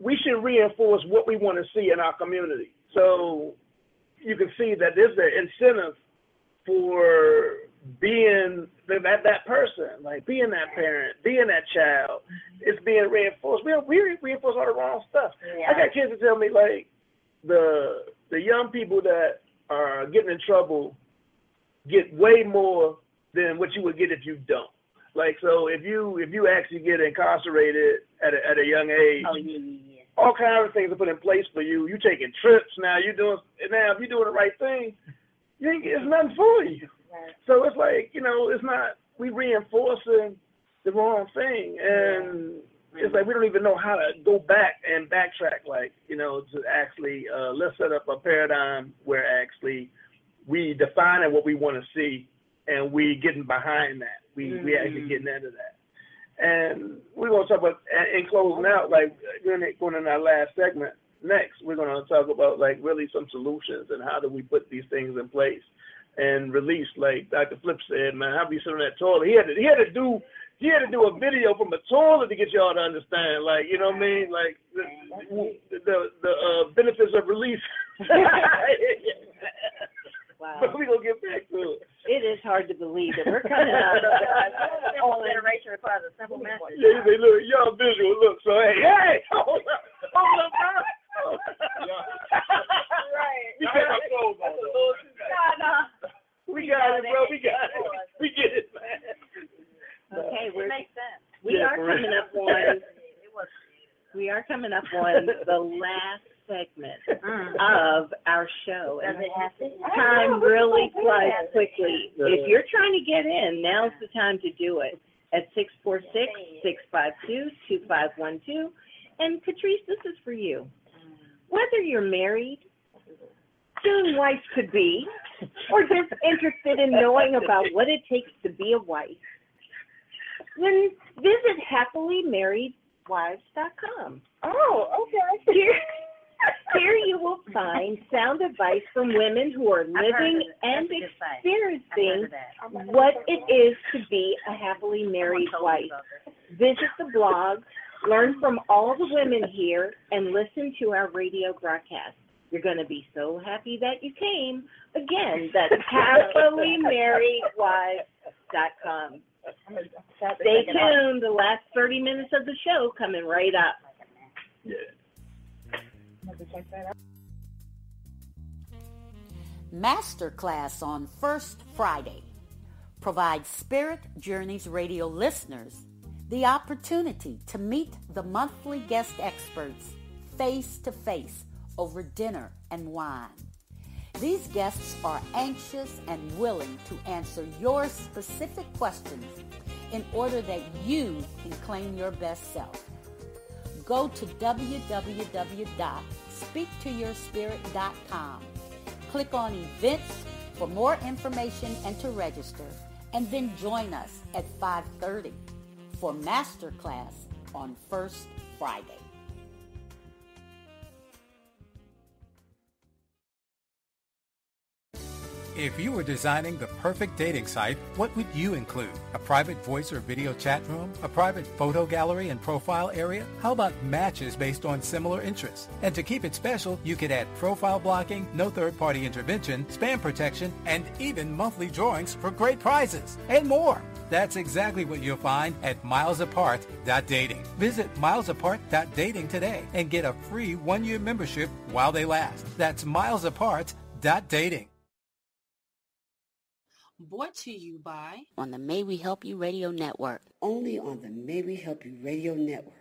we should reinforce what we want to see in our community. So you can see that there's an incentive for being that person, like being that parent, being that child. It's being reinforced. We reinforce all the wrong stuff. I got kids that tell me, like, the young people that are getting in trouble get way more than what you would get if you don't. Like, so if you actually get incarcerated at a young age, all kinds of things are put in place for you. You taking trips now. If you're doing the right thing, it's nothing for you. Right. So it's like, it's not, we reinforcing the wrong thing, and it's like we don't even know how to go back and backtrack, like, to actually let's set up a paradigm where actually we defining what we want to see and we getting behind that. We actually getting into that. And we're going to talk about, in closing out, like, going in our last segment, next, we're going to talk about, like, really some solutions and how do we put these things in place and release, like Dr. Flip said, man, I'll be sitting on that toilet. He had to do a video from a toilet to get y'all to understand, like, you know what I mean? Like, the benefits of release. Wow. But we're going to get back to it. It is hard to believe that we're coming out of All generation requires a simple message. Yeah, they look, y'all visual, look, so hey, hold up, Right. We got it. We got it, bro, we got it. We get it, man. Okay, It makes sense. We are coming up on the last segment of our show. And time really flies quickly. If you're trying to get in, now's the time to do it at 646-652-2512. And Patrice, this is for you. Whether you're married, soon wife could be, or just interested in knowing about what it takes to be a wife, then visit HappilyMarriedWives.com. Oh, okay. Here you will find sound advice from women who are living and experiencing what it is to be a happily married wife. Visit the blog, learn from all the women here, and listen to our radio broadcast. You're going to be so happy that you came. Again, that's HappilyMarriedWives.com. Stay tuned. The last 30 minutes of the show coming right up. Yeah. Masterclass on First Friday provides Spirit Journeys radio listeners the opportunity to meet the monthly guest experts face to face over dinner and wine. These guests are anxious and willing to answer your specific questions in order that you can claim your best self. Go to www.speaktoyourspirit.com. Click on events for more information and to register, and then join us at 5:30 for Masterclass on First Friday. If you were designing the perfect dating site, what would you include? A private voice or video chat room? A private photo gallery and profile area? How about matches based on similar interests? And to keep it special, you could add profile blocking, no third-party intervention, spam protection, and even monthly drawings for great prizes, and more. That's exactly what you'll find at milesapart.dating. Visit milesapart.dating today and get a free 1-year membership while they last. That's milesapart.dating. Brought to you by On the May We Help You Radio Network. Only on the May We Help You Radio Network.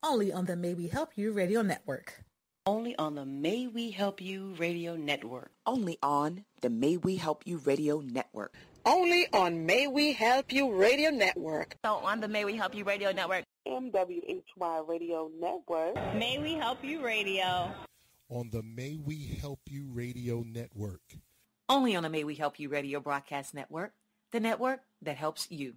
Only on the May We Help You Radio Network. Only on the May We Help You Radio Network. Only on the May We Help You Radio Network. Only on May We Help You Radio Network. So on the May We Help You Radio Network. MWHY Radio Network. May We Help You Radio. On the May We Help You Radio Network. Only on the May We Help You Radio Broadcast Network, the network that helps you.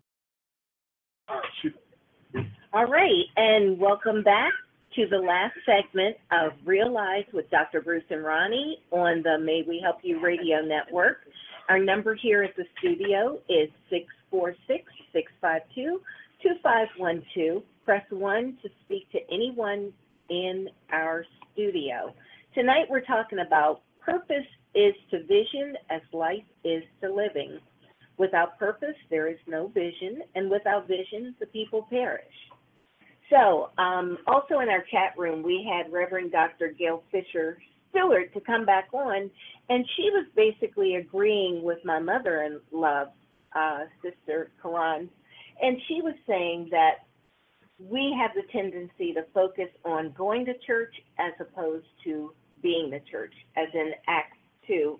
All right, and welcome back to the last segment of Realize with Dr. Bruce and Ronnie on the May We Help You Radio Network. Our number here at the studio is 646-652-2512. Press 1 to speak to anyone in our studio. Tonight we're talking about purpose is to vision as life is to living. Without purpose, there is no vision, and without vision, the people perish. So, also in our chat room, we had Reverend Dr. Gail Fisher Stewart to come back on, and she was basically agreeing with my mother-in-law, Sister Karan, and she was saying that we have the tendency to focus on going to church as opposed to being the church, as in Acts 2,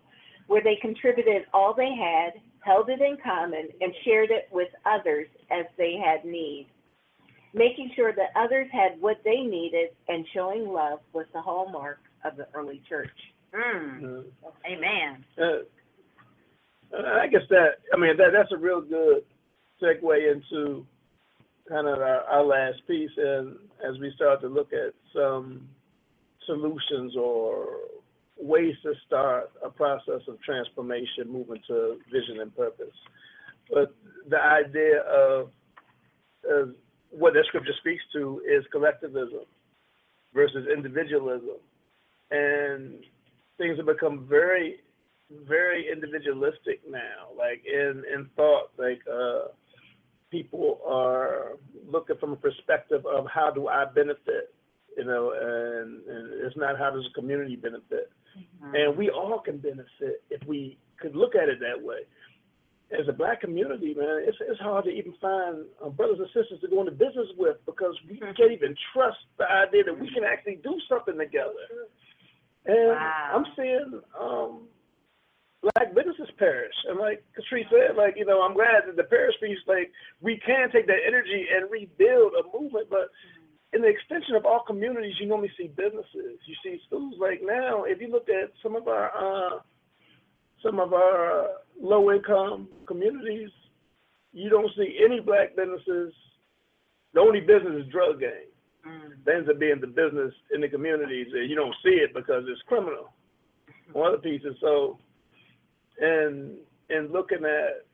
where they contributed all they had, held it in common, and shared it with others as they had need. Making sure that others had what they needed and showing love was the hallmark of the early church. Amen. I guess that's a real good segue into kind of our last piece, and as we start to look at some solutions or ways to start a process of transformation, moving to vision and purpose. But the idea of what that scripture speaks to is collectivism versus individualism. And things have become very, very individualistic now, like in thought, like people are looking from a perspective of how do I benefit, and it's not how does the community benefit. Mm-hmm. And we all can benefit if we could look at it that way. As a black community, man, it's hard to even find brothers and sisters to go into business with because we can't even trust the idea that we can actually do something together. And I'm seeing black businesses perish. And like Katrina said, I'm glad that the parish piece, we can take that energy and rebuild a movement, but in the extension of all communities, you normally see businesses, you see schools. Like now, if you look at some of our low-income communities, you don't see any black businesses. The only business is drug gang. That ends up being the business in the communities, and you don't see it because it's criminal on other pieces. So, and looking at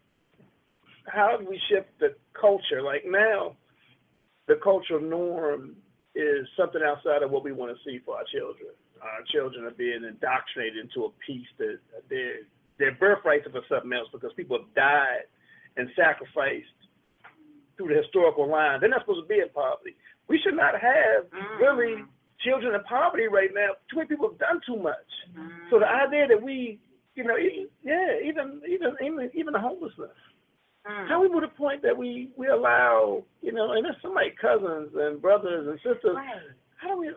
how do we shift the culture, like now, the cultural norm is something outside of what we want to see for our children. Our children are being indoctrinated into a piece that their birthrights are for something else because people have died and sacrificed through the historical line. They're not supposed to be in poverty. We should not have really children in poverty right now. Too many people have done too much. So the idea that we, even the homelessness. How we move to the point that we allow, and there's some like cousins and brothers and sisters. Right. How do we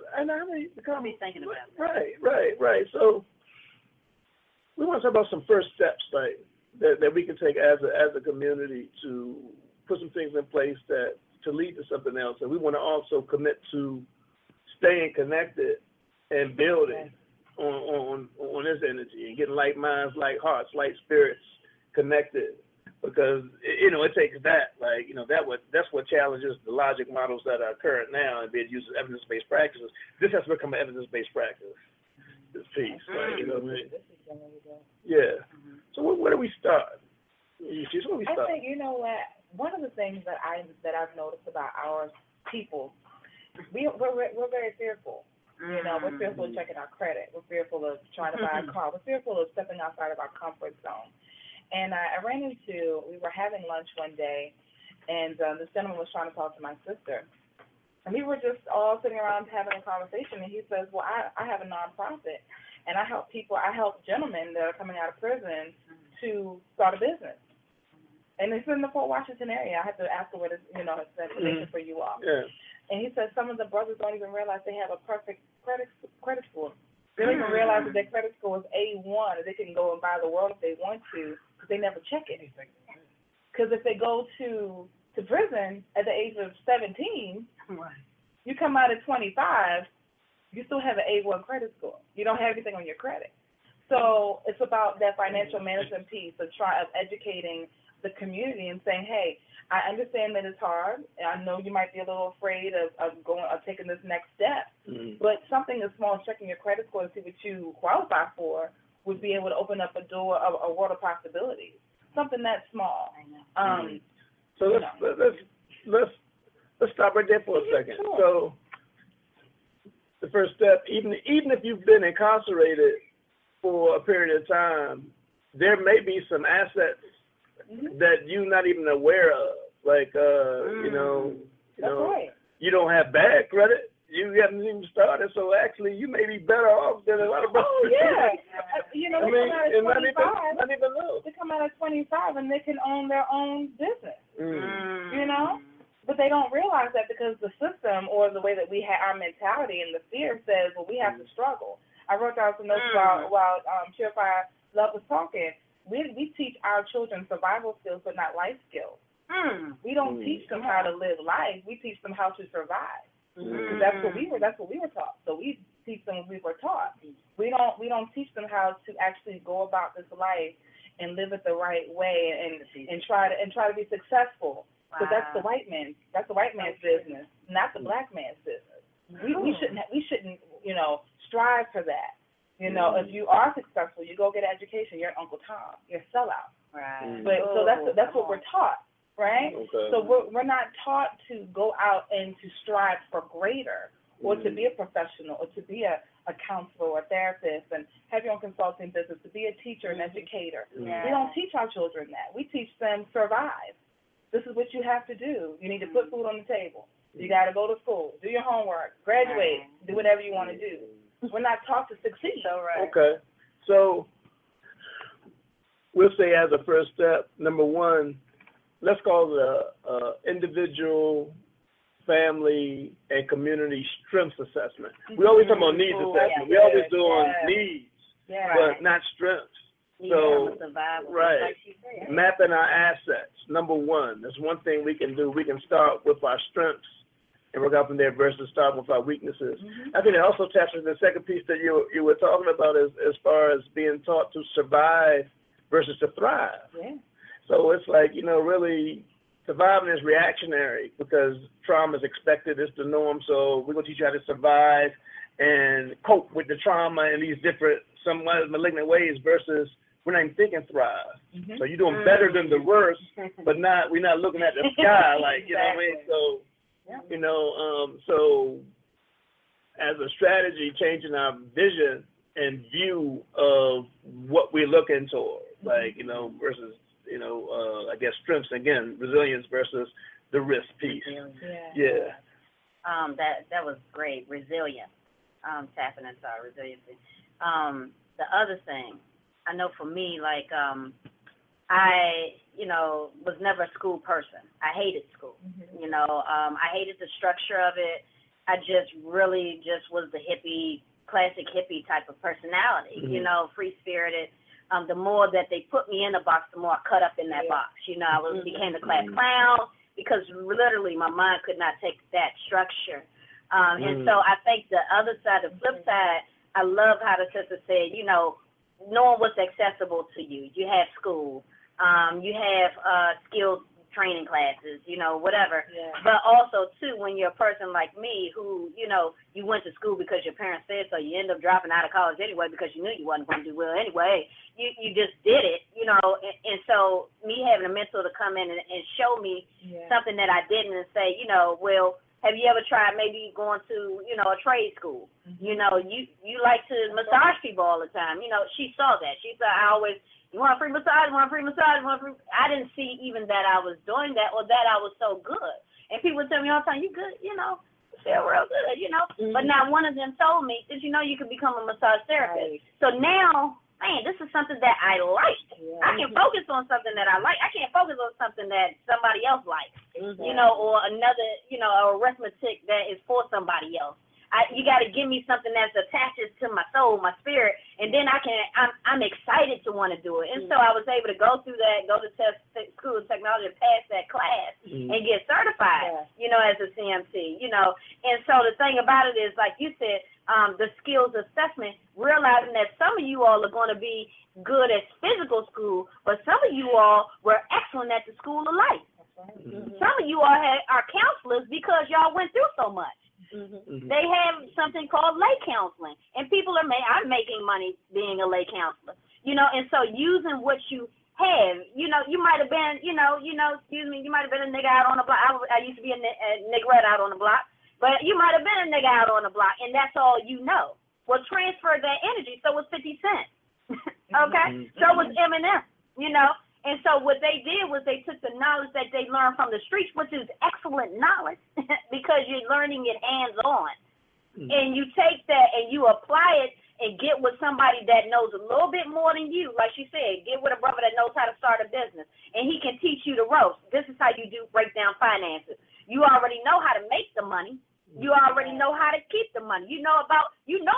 become thinking about that? Right. So we want to talk about some first steps, that we can take as a community to put some things in place to lead to something else. And we want to also commit to staying connected and building on this energy and getting like minds, like hearts, like spirits connected. Because it takes that, that's what challenges the logic models that are current now and being used as evidence-based practices. This has to become an evidence-based practice. This piece, you know what I mean? Yeah. So where do we start? Where do we start? I think one of the things that I've noticed about our people, we're very fearful. We're fearful of checking our credit. We're fearful of trying to buy a car. We're fearful of stepping outside of our comfort zone. And I we were having lunch one day, and this gentleman was trying to talk to my sister. And we were just all sitting around having a conversation, and he says, well, I have a nonprofit, and I help gentlemen that are coming out of prison to start a business. And it's in the Fort Washington area. I had to ask her what it's information for you all. Yeah. And he said some of the brothers don't even realize they have a perfect credit score. They don't even realize that their credit score is A1, and they can go and buy the world if they want to, because they never check it. Because if they go to prison at the age of 17, you come out at 25, you still have an A1 credit score. You don't have anything on your credit. So it's about that financial management piece of educating the community and saying, hey, I understand that it's hard. I know you might be a little afraid of taking this next step, but something as small as checking your credit score to see what you qualify for would be able to open up a door of a world of possibilities. Something that small. So let's stop right there for a second. Sure. So the first step, even if you've been incarcerated for a period of time, there may be some assets that you're not even aware of. Like, That's right. You don't have bad credit. you haven't even started, so actually you may be better off than a lot of brothers. Oh, yeah. You know, I they mean, come out at 25. not even know. They come out at 25 and they can own their own business. You know? But they don't realize that because the system or the way that we have our mentality and the fear says, well, we have to struggle. I wrote down some notes while Purified Love was talking. We teach our children survival skills but not life skills. We don't teach them how to live life. We teach them how to survive. That's what we were taught. So we teach them what we were taught. We don't teach them how to actually go about this life and live it the right way and try to be successful. So that's the white man's business, not the black man's business. We shouldn't strive for that. If you are successful, you go get an education. You're an Uncle Tom. You're a sellout. Right. But so that's what we're taught. Right? Okay. So we're not taught to go out and to strive for greater or to be a professional or to be a counselor or a therapist and have your own consulting business, to be a teacher and educator. Yeah. We don't teach our children that. We teach them survive. This is what you have to do. You need to put food on the table. You got to go to school, do your homework, graduate, do whatever you want to do. We're not taught to succeed. Okay. So we'll say as a first step, number one, let's call it individual, family, and community strengths assessment. We always talk about needs assessment. We always do on needs, but not strengths. So, right, mapping our assets, number one. That's one thing we can do. We can start with our strengths and work out from there versus start with our weaknesses. I think it also touches the second piece that you were talking about as far as being taught to survive versus to thrive. Yeah. So it's like, really surviving is reactionary because trauma is expected, it's the norm. So we're going to teach you how to survive and cope with the trauma in these different, somewhat malignant ways versus we're not even thinking thrive. So you're doing better than the worst, but we're not looking at the sky like, you know what I mean? So, so as a strategy, changing our vision and view of what we're looking toward, like, versus I guess strengths, again, resilience versus the risk piece. Yeah. That was great. Resilience. Tapping into our resiliency. The other thing, I know for me, like, I, was never a school person. I hated school. I hated the structure of it. I just really was the classic hippie type of personality, free-spirited. The more that they put me in a box, the more I cut up in that box. I became the class clown because literally my mind could not take that structure. And so I think the other side, the flip side, I love how the sister said, knowing what's accessible to you. You have school. You have skilled training classes, whatever. Yeah. But also, too, when you're a person like me who, you went to school because your parents said so, you end up dropping out of college anyway because you knew you wasn't going to do well anyway. You just did it, and so me having a mentor to come in and show me something that I didn't and say, well, have you ever tried maybe going to, a trade school? You like to massage people all the time. She saw that. She said, you want a free massage? I didn't see even that I was doing that or that I was so good. And people would tell me all the time, you good, you feel real good, But now one of them told me, did you know you could become a massage therapist? Right. So now, man, this is something that I like. Yeah. I can focus on something that I like. I can't focus on something that somebody else likes, or another, arithmetic that is for somebody else. You got to give me something that's attaches to my soul, my spirit, and then I'm excited to want to do it. And so I was able to go through that, go to school of technology, pass that class, and get certified, as a CMT, And so the thing about it is, like you said, the skills assessment, realizing that some of you all are going to be good at physical school, but some of you all were excellent at the school of life. Some of you all are counselors because y'all went through so much. They have something called lay counseling, and people I'm making money being a lay counselor, and so using what you have, you might have been, you might have been a nigga out on the block. I used to be a niggerette out on the block, but you might have been a nigga out on the block, and that's all you know. Well, transfer that energy, so was 50 Cent, okay? So was Eminem, And so what they did was they took the knowledge that they learned from the streets, which is excellent knowledge because you're learning it hands-on. and you take that and you apply it and get with somebody that knows a little bit more than you, like she said, get with a brother that knows how to start a business, and he can teach you the ropes. This is how you do break down finances. You already know how to make the money. You already know how to keep the money. You know a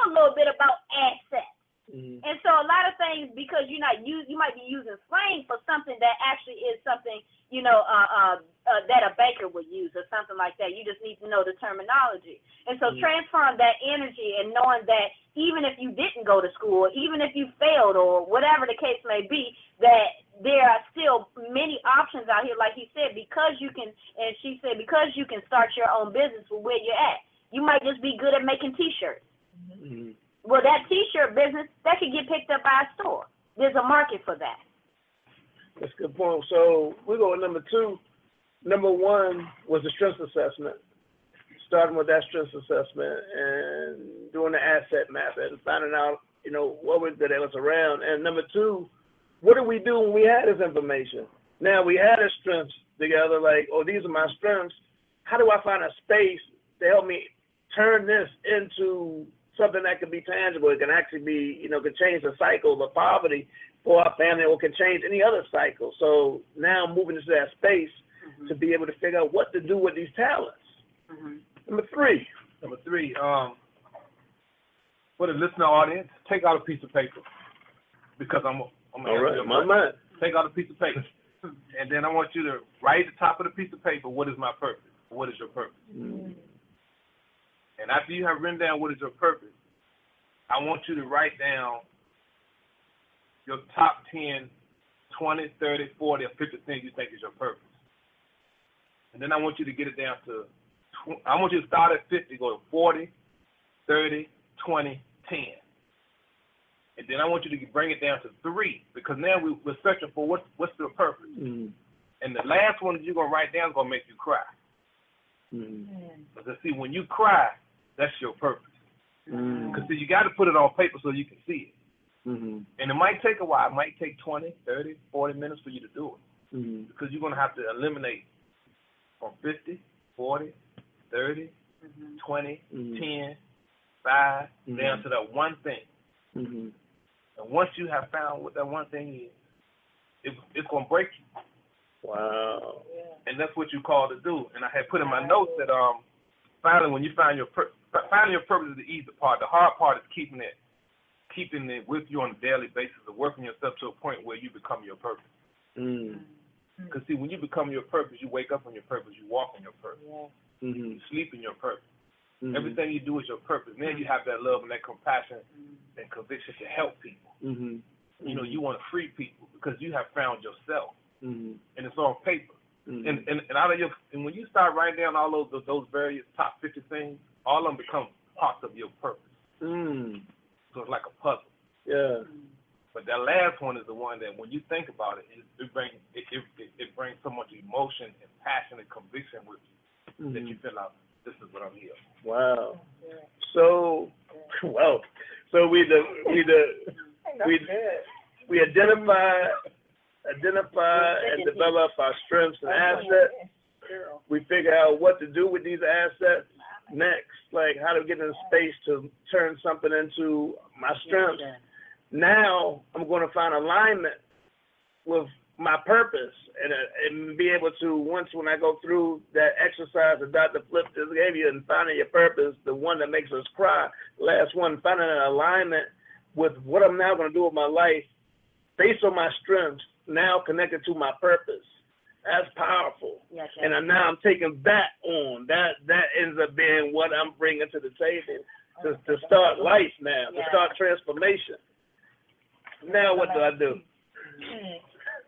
little bit about assets. And so a lot of things, because you might be using slang for something that actually is something, that a banker would use or something like that. You just need to know the terminology. And so transferring that energy and knowing that even if you didn't go to school, even if you failed or whatever the case may be, that there are still many options out here, like he said, because you can, and she said, because you can start your own business with where you're at. You might just be good at making T-shirts. Well, that T-shirt business, that could get picked up by a store. There's a market for that. That's a good point. So we go with number 2. Number 1 was the strengths assessment. Starting with that strengths assessment and doing the asset map and finding out, what was that was around. And number 2, what did we do when we had this information? Now we had our strengths together, like, these are my strengths. How do I find a space to help me turn this into something that can be tangible? It can actually be, can change the cycle of poverty for our family, or can change any other cycle. So now moving into that space to be able to figure out what to do with these talents. Number 3, for the listener audience, take out a piece of paper, because I'm all right, my mind. Take out a piece of paper, and then I want you to write at the top of the piece of paper, what is my purpose? What is your purpose? And after you have written down what is your purpose, I want you to write down your top 10, 20, 30, 40, or 50 things you think is your purpose. And then I want you to get it down to, I want you to start at 50, go to 40, 30, 20, 10. And then I want you to bring it down to 3, because now we're searching for what's the purpose. And the last one that you're going to write down is going to make you cry. Because see, when you cry, that's your purpose. Because see, you got to put it on paper so you can see it. And it might take a while. It might take 20, 30, 40 minutes for you to do it. Because you're going to have to eliminate from 50, 40, 30, 20, 10, 5, down to that one thing. And once you have found what that one thing is, it's going to break you. Wow. And that's what you call to do. And I had put in my notes that finally, when you find finding your purpose is the easy part. The hard part is keeping it with you on a daily basis, of working yourself to a point where you become your purpose. Because see, when you become your purpose, you wake up on your purpose, you walk on your purpose, you sleep in your purpose. Everything you do is your purpose. Then you have that love and that compassion and conviction to help people. You want to free people because you have found yourself, and it's on paper. And out of and when you start writing down all those various top 50 things, all of them become parts of your purpose. So it's like a puzzle. Yeah. But that last one is the one that when you think about it, it brings so much emotion and passion and conviction with you that you feel like, this is what I'm here. Wow. So we identify and develop our strengths and assets. We figure out what to do with these assets. Next, like how to get in space to turn something into my strengths. Now I'm going to find alignment with my purpose and be able to, when I go through that exercise that Dr. Flip just gave you and finding your purpose, the one that makes us cry, last one, finding an alignment with what I'm now going to do with my life based on my strengths, now connected to my purpose. That's powerful. Yes, yes. And now I'm taking that on. That ends up being what I'm bringing to the table to start life now, to start transformation. Now what do I do?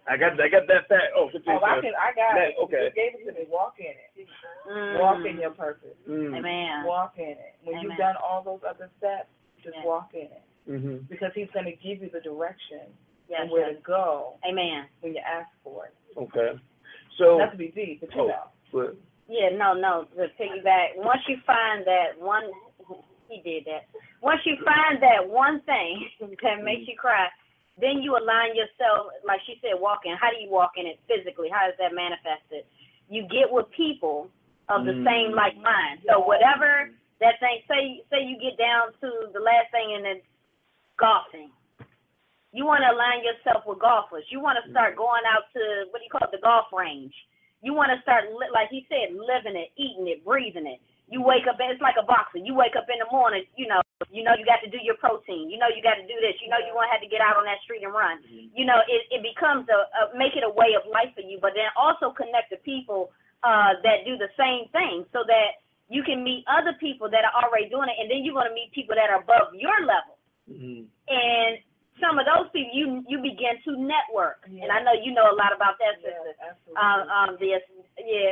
I got that fact. I got it. Okay. You gave it to me. Walk in it. Walk in your purpose. Amen. Walk in it. When you've done all those other steps, just walk in it. Because he's going to give you the direction and where to go. Amen. When you ask for it. Okay. So not to be deep, but you know. No. To piggyback, once you find that one, he did that. Once you find that one thing that makes you cry, then you align yourself, like she said, walk in. How do you walk in it physically? How does that manifest it? You get with people of the same like mind. So whatever that thing, say you get down to the last thing and it's golfing. You want to align yourself with golfers. You want to start going out to, the golf range. You want to start, like he said, living it, eating it, breathing it. You wake up, it's like a boxer. You wake up in the morning, you got to do your protein. You got to do this. You're going to have to get out on that street and run. It becomes make it a way of life for you, but then also connect to people that do the same thing so that you can meet other people that are already doing it, and then you're going to meet people that are above your level. Mm-hmm. And some of those people, you begin to network. Yeah. And I know you know a lot about that, sister. Absolutely.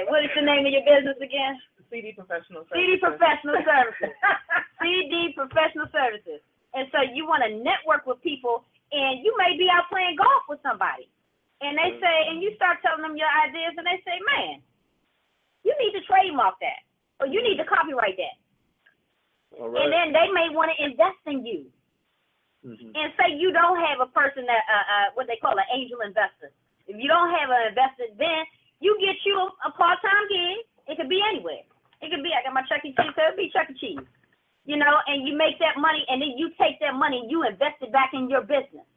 What is the name of your business again? CD Professional Services. CD Professional Services. CD Professional Services. And so you want to network with people, and you may be out playing golf with somebody. And they say, and you start telling them your ideas, and they say, man, you need to trademark that. Or you need to copyright that. All right. And then they may want to invest in you. Mm-hmm. And say you don't have a person that, what they call an angel investor. If you don't have an investor, then you get you a part-time gig. It could be anywhere. It could be, I got my Chuck E. Cheese, so it could be Chuck E. Cheese. And you make that money, and then you take that money and you invest it back in your business.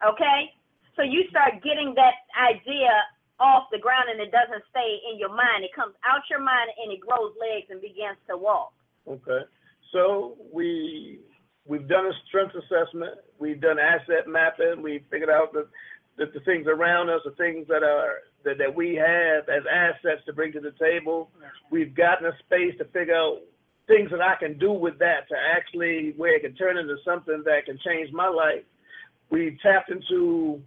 Okay? So you start getting that idea off the ground, and it doesn't stay in your mind. It comes out your mind, and it grows legs and begins to walk. Okay. So we've done a strength assessment. We've done asset mapping. We figured out that the things around us, the things that we have as assets to bring to the table. We've gotten a space to figure out things that I can do with that to actually where it can turn into something that can change my life. We've tapped into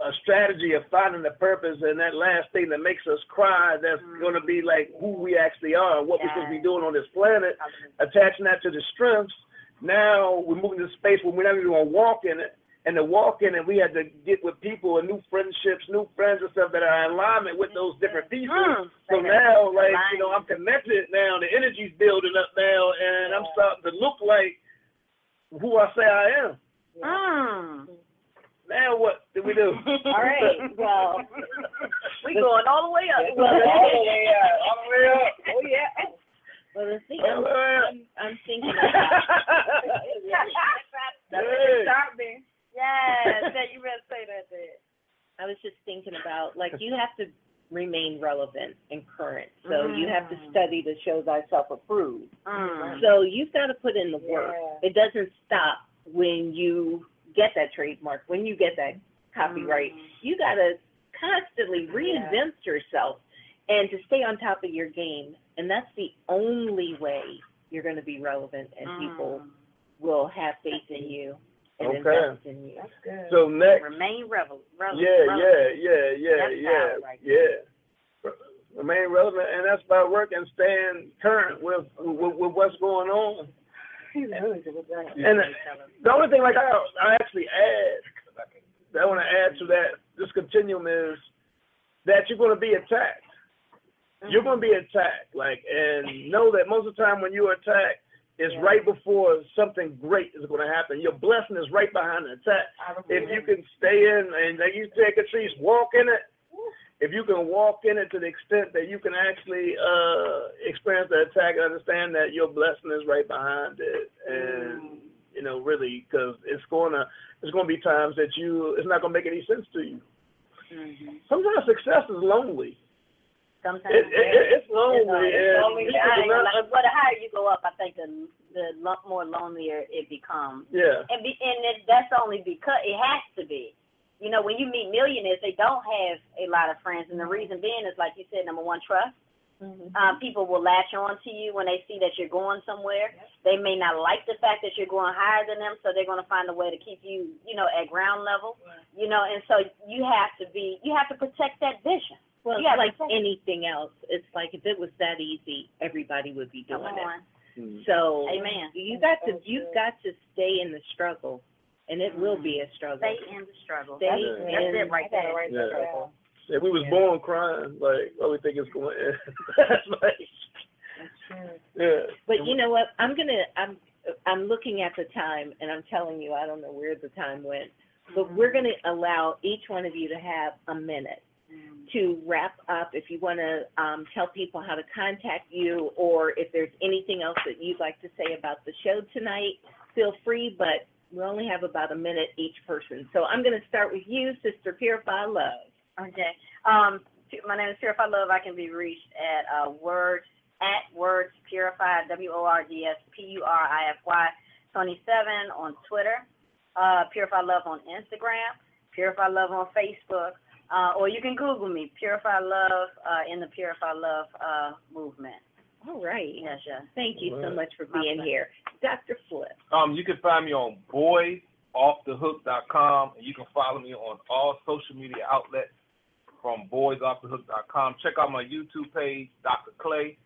a strategy of finding the purpose and that last thing that makes us cry, that's going to be like who we actually are, what we're supposed to be doing on this planet, attaching that to the strengths. Now we're moving to space where we're not even going to walk in it. And to walk in it, we had to get with people and new friendships, new friends and stuff that are in alignment with those different people. So now, I'm connected now. The energy's building up now, and I'm starting to look like who I say I am. Now what do we do? All right. Well, we going all the way up. All the way up. All the way up. Oh yeah. Well, the thing I'm thinking about. That's what start me. Yes, you better say that there. I was just thinking about, you have to remain relevant and current. So you have to study the show thyself approved. So you've got to put in the work. It doesn't stop when you get that trademark, when you get that copyright. You got to constantly reinvent yourself and to stay on top of your game. And that's the only way you're going to be relevant and people will have faith in you. And invest in you. That's good. So next, remain relevant. Remain relevant, and that's by working and staying current with what's going on. And the only thing I actually add, that I want to add to that this continuum is that you're going to be attacked. You're going to be attacked, and know that most of the time when you're attacked, it's right before something great is going to happen. Your blessing is right behind the attack. If you can stay in and you take a tree, walk in it. If you can walk in it to the extent that you can actually experience the attack and understand that your blessing is right behind it, and really, because it's going to be times that it's not going to make any sense to you. Sometimes success is lonely. Sometimes it's lonely. It's lonely. But the higher you go up, I think the more lonelier it becomes. Yeah. And that's only because it has to be. When you meet millionaires, they don't have a lot of friends, and the reason being is, like you said, number one, trust. People will latch on to you when they see that you're going somewhere. They may not like the fact that you're going higher than them, so they're going to find a way to keep you, at ground level. And so you have to protect that vision. Well, it's like anything else. It's like if it was that easy, everybody would be doing it. So, amen. You've got to stay in the struggle, and it will be a struggle. Stay in the struggle. That's it right there. Yeah, we was born crying. What we think it's going to end. That's true. But you know what? I'm looking at the time, and I'm telling you, I don't know where the time went. But we're going to allow each one of you to have a minute. to wrap up, if you want to tell people how to contact you, or if there's anything else that you'd like to say about the show tonight, feel free, but we only have about a minute each person. So I'm going to start with you, Sister Purify Love. Okay. My name is Purify Love. I can be reached at Words Purify, WORDSPURIFY 27 on Twitter, Purify Love on Instagram, Purify Love on Facebook, or you can Google me, Purify Love, in the Purify Love movement. All right. Yes, yes. Thank you so much for being here. Dr. Flip. You can find me on boysoffthehook.com, and you can follow me on all social media outlets from boysoffthehook.com. Check out my YouTube page, Dr. Clay,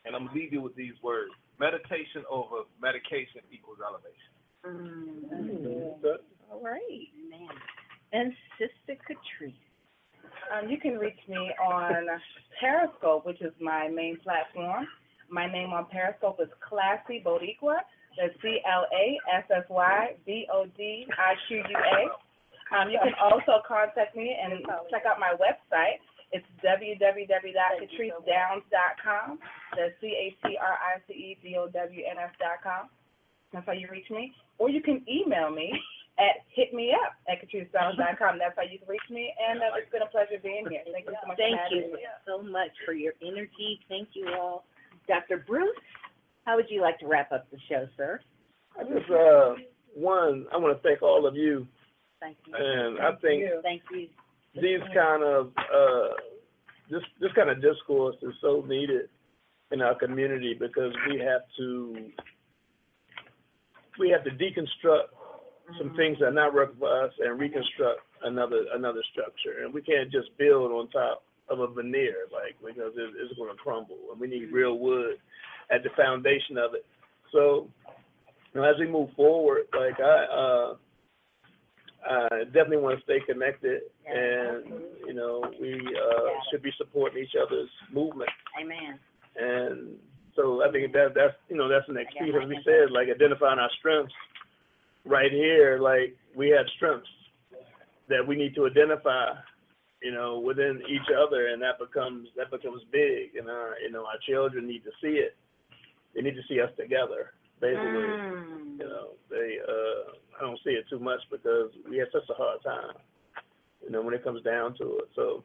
and I'm leaving you with these words. Meditation over medication equals elevation. All right. Man. And Sister Catrice. You can reach me on Periscope, which is my main platform. My name on Periscope is Classy Bodiqua. That's ClasssyBodiqua. You can also contact me and check out my website. It's www.catricedowns.com. That's CATRICEDOWNS.com. That's how you reach me. Or you can email me at hitmeup@catricedowns.com. That's how you can reach me. And it's been a pleasure being here. Thank you so much. Thank you so much for your energy. Thank you all. Dr. Bruce, how would you like to wrap up the show, sir? I just, I want to thank all of you. Thank you. And I think Thank you. these kind of, this kind of discourse is so needed in our community, because we have to deconstruct some things that are not working for us and reconstruct another structure. And we can't just build on top of a veneer, because it's going to crumble. And we need real wood at the foundation of it. So, as we move forward, I definitely want to stay connected, and we should be supporting each other's movement. Amen. And so I think that's the next piece, as we said, identifying our strengths. Right here, we have strengths that we need to identify, within each other, and that becomes big. And our children need to see it. They need to see us together. Basically, I don't see it too much, because we have such a hard time, when it comes down to it. So.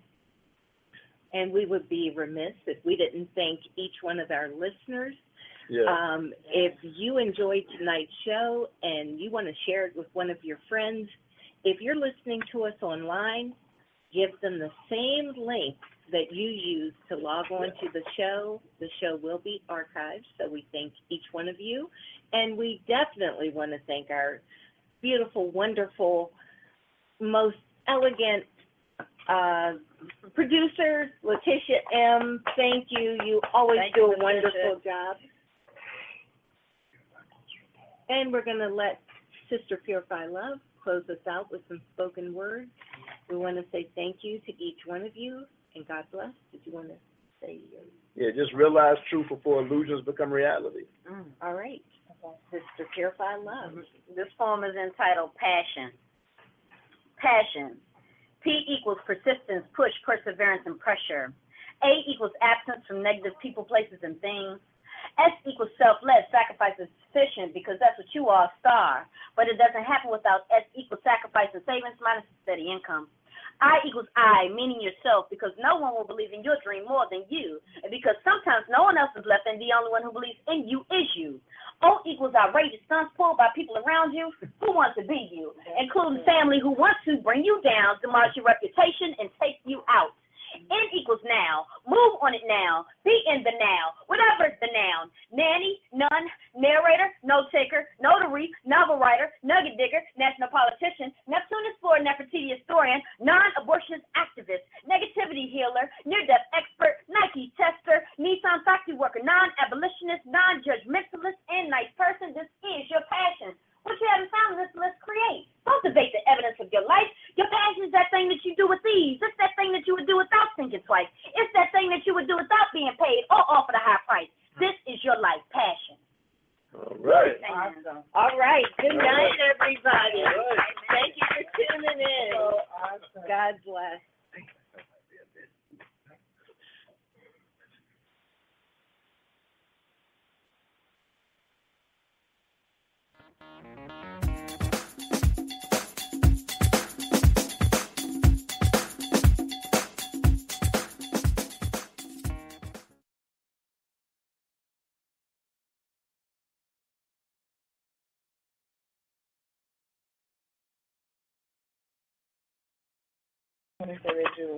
And we would be remiss if we didn't thank each one of our listeners. Yeah. If you enjoyed tonight's show and you want to share it with one of your friends, if you're listening to us online, give them the same link that you use to log on to the show. The show will be archived, so we thank each one of you. And we definitely want to thank our beautiful, wonderful, most elegant producers, Letitia M. Thank you. You always do a wonderful job. And we're going to let Sister Purify Love close us out with some spoken words. We want to say thank you to each one of you, and God bless. Did you want to say? Yeah, just realize truth before illusions become reality. All right. Sister Purify Love. This poem is entitled Passion. Passion. P equals persistence, push, perseverance, and pressure. A equals absence from negative people, places, and things. S equals self-led, sacrifice is sufficient, because that's what you are, star. But it doesn't happen without S equals sacrifice and savings minus a steady income. I equals I, meaning yourself, because no one will believe in your dream more than you. And because sometimes no one else is left, and the only one who believes in you is you. O equals outrageous, stunts pulled by people around you who want to be you, including family who want to bring you down, demolish your reputation, and take you out. N equals now. Move on it now. Be in the now. Whatever's the noun. Nanny, none, narrator, note taker, notary, novel writer, nugget digger, national politician, Neptune explorer, Nefertiti historian, non-abortionist activist, negativity healer, near-death expert, Nike tester, Nissan factory worker, non-abolitionist, non-judgmentalist, and nice person. This is your passion. What you haven't found in this list, create. Cultivate the evidence of your life. Your passion is that thing that you do with ease. It's that thing that you would do without thinking twice. It's that thing that you would do without being paid or offered a high price. This is your life passion. All right. Awesome. All right. Good night, everybody. All right. Thank you for tuning in. So awesome. God bless. What if they do?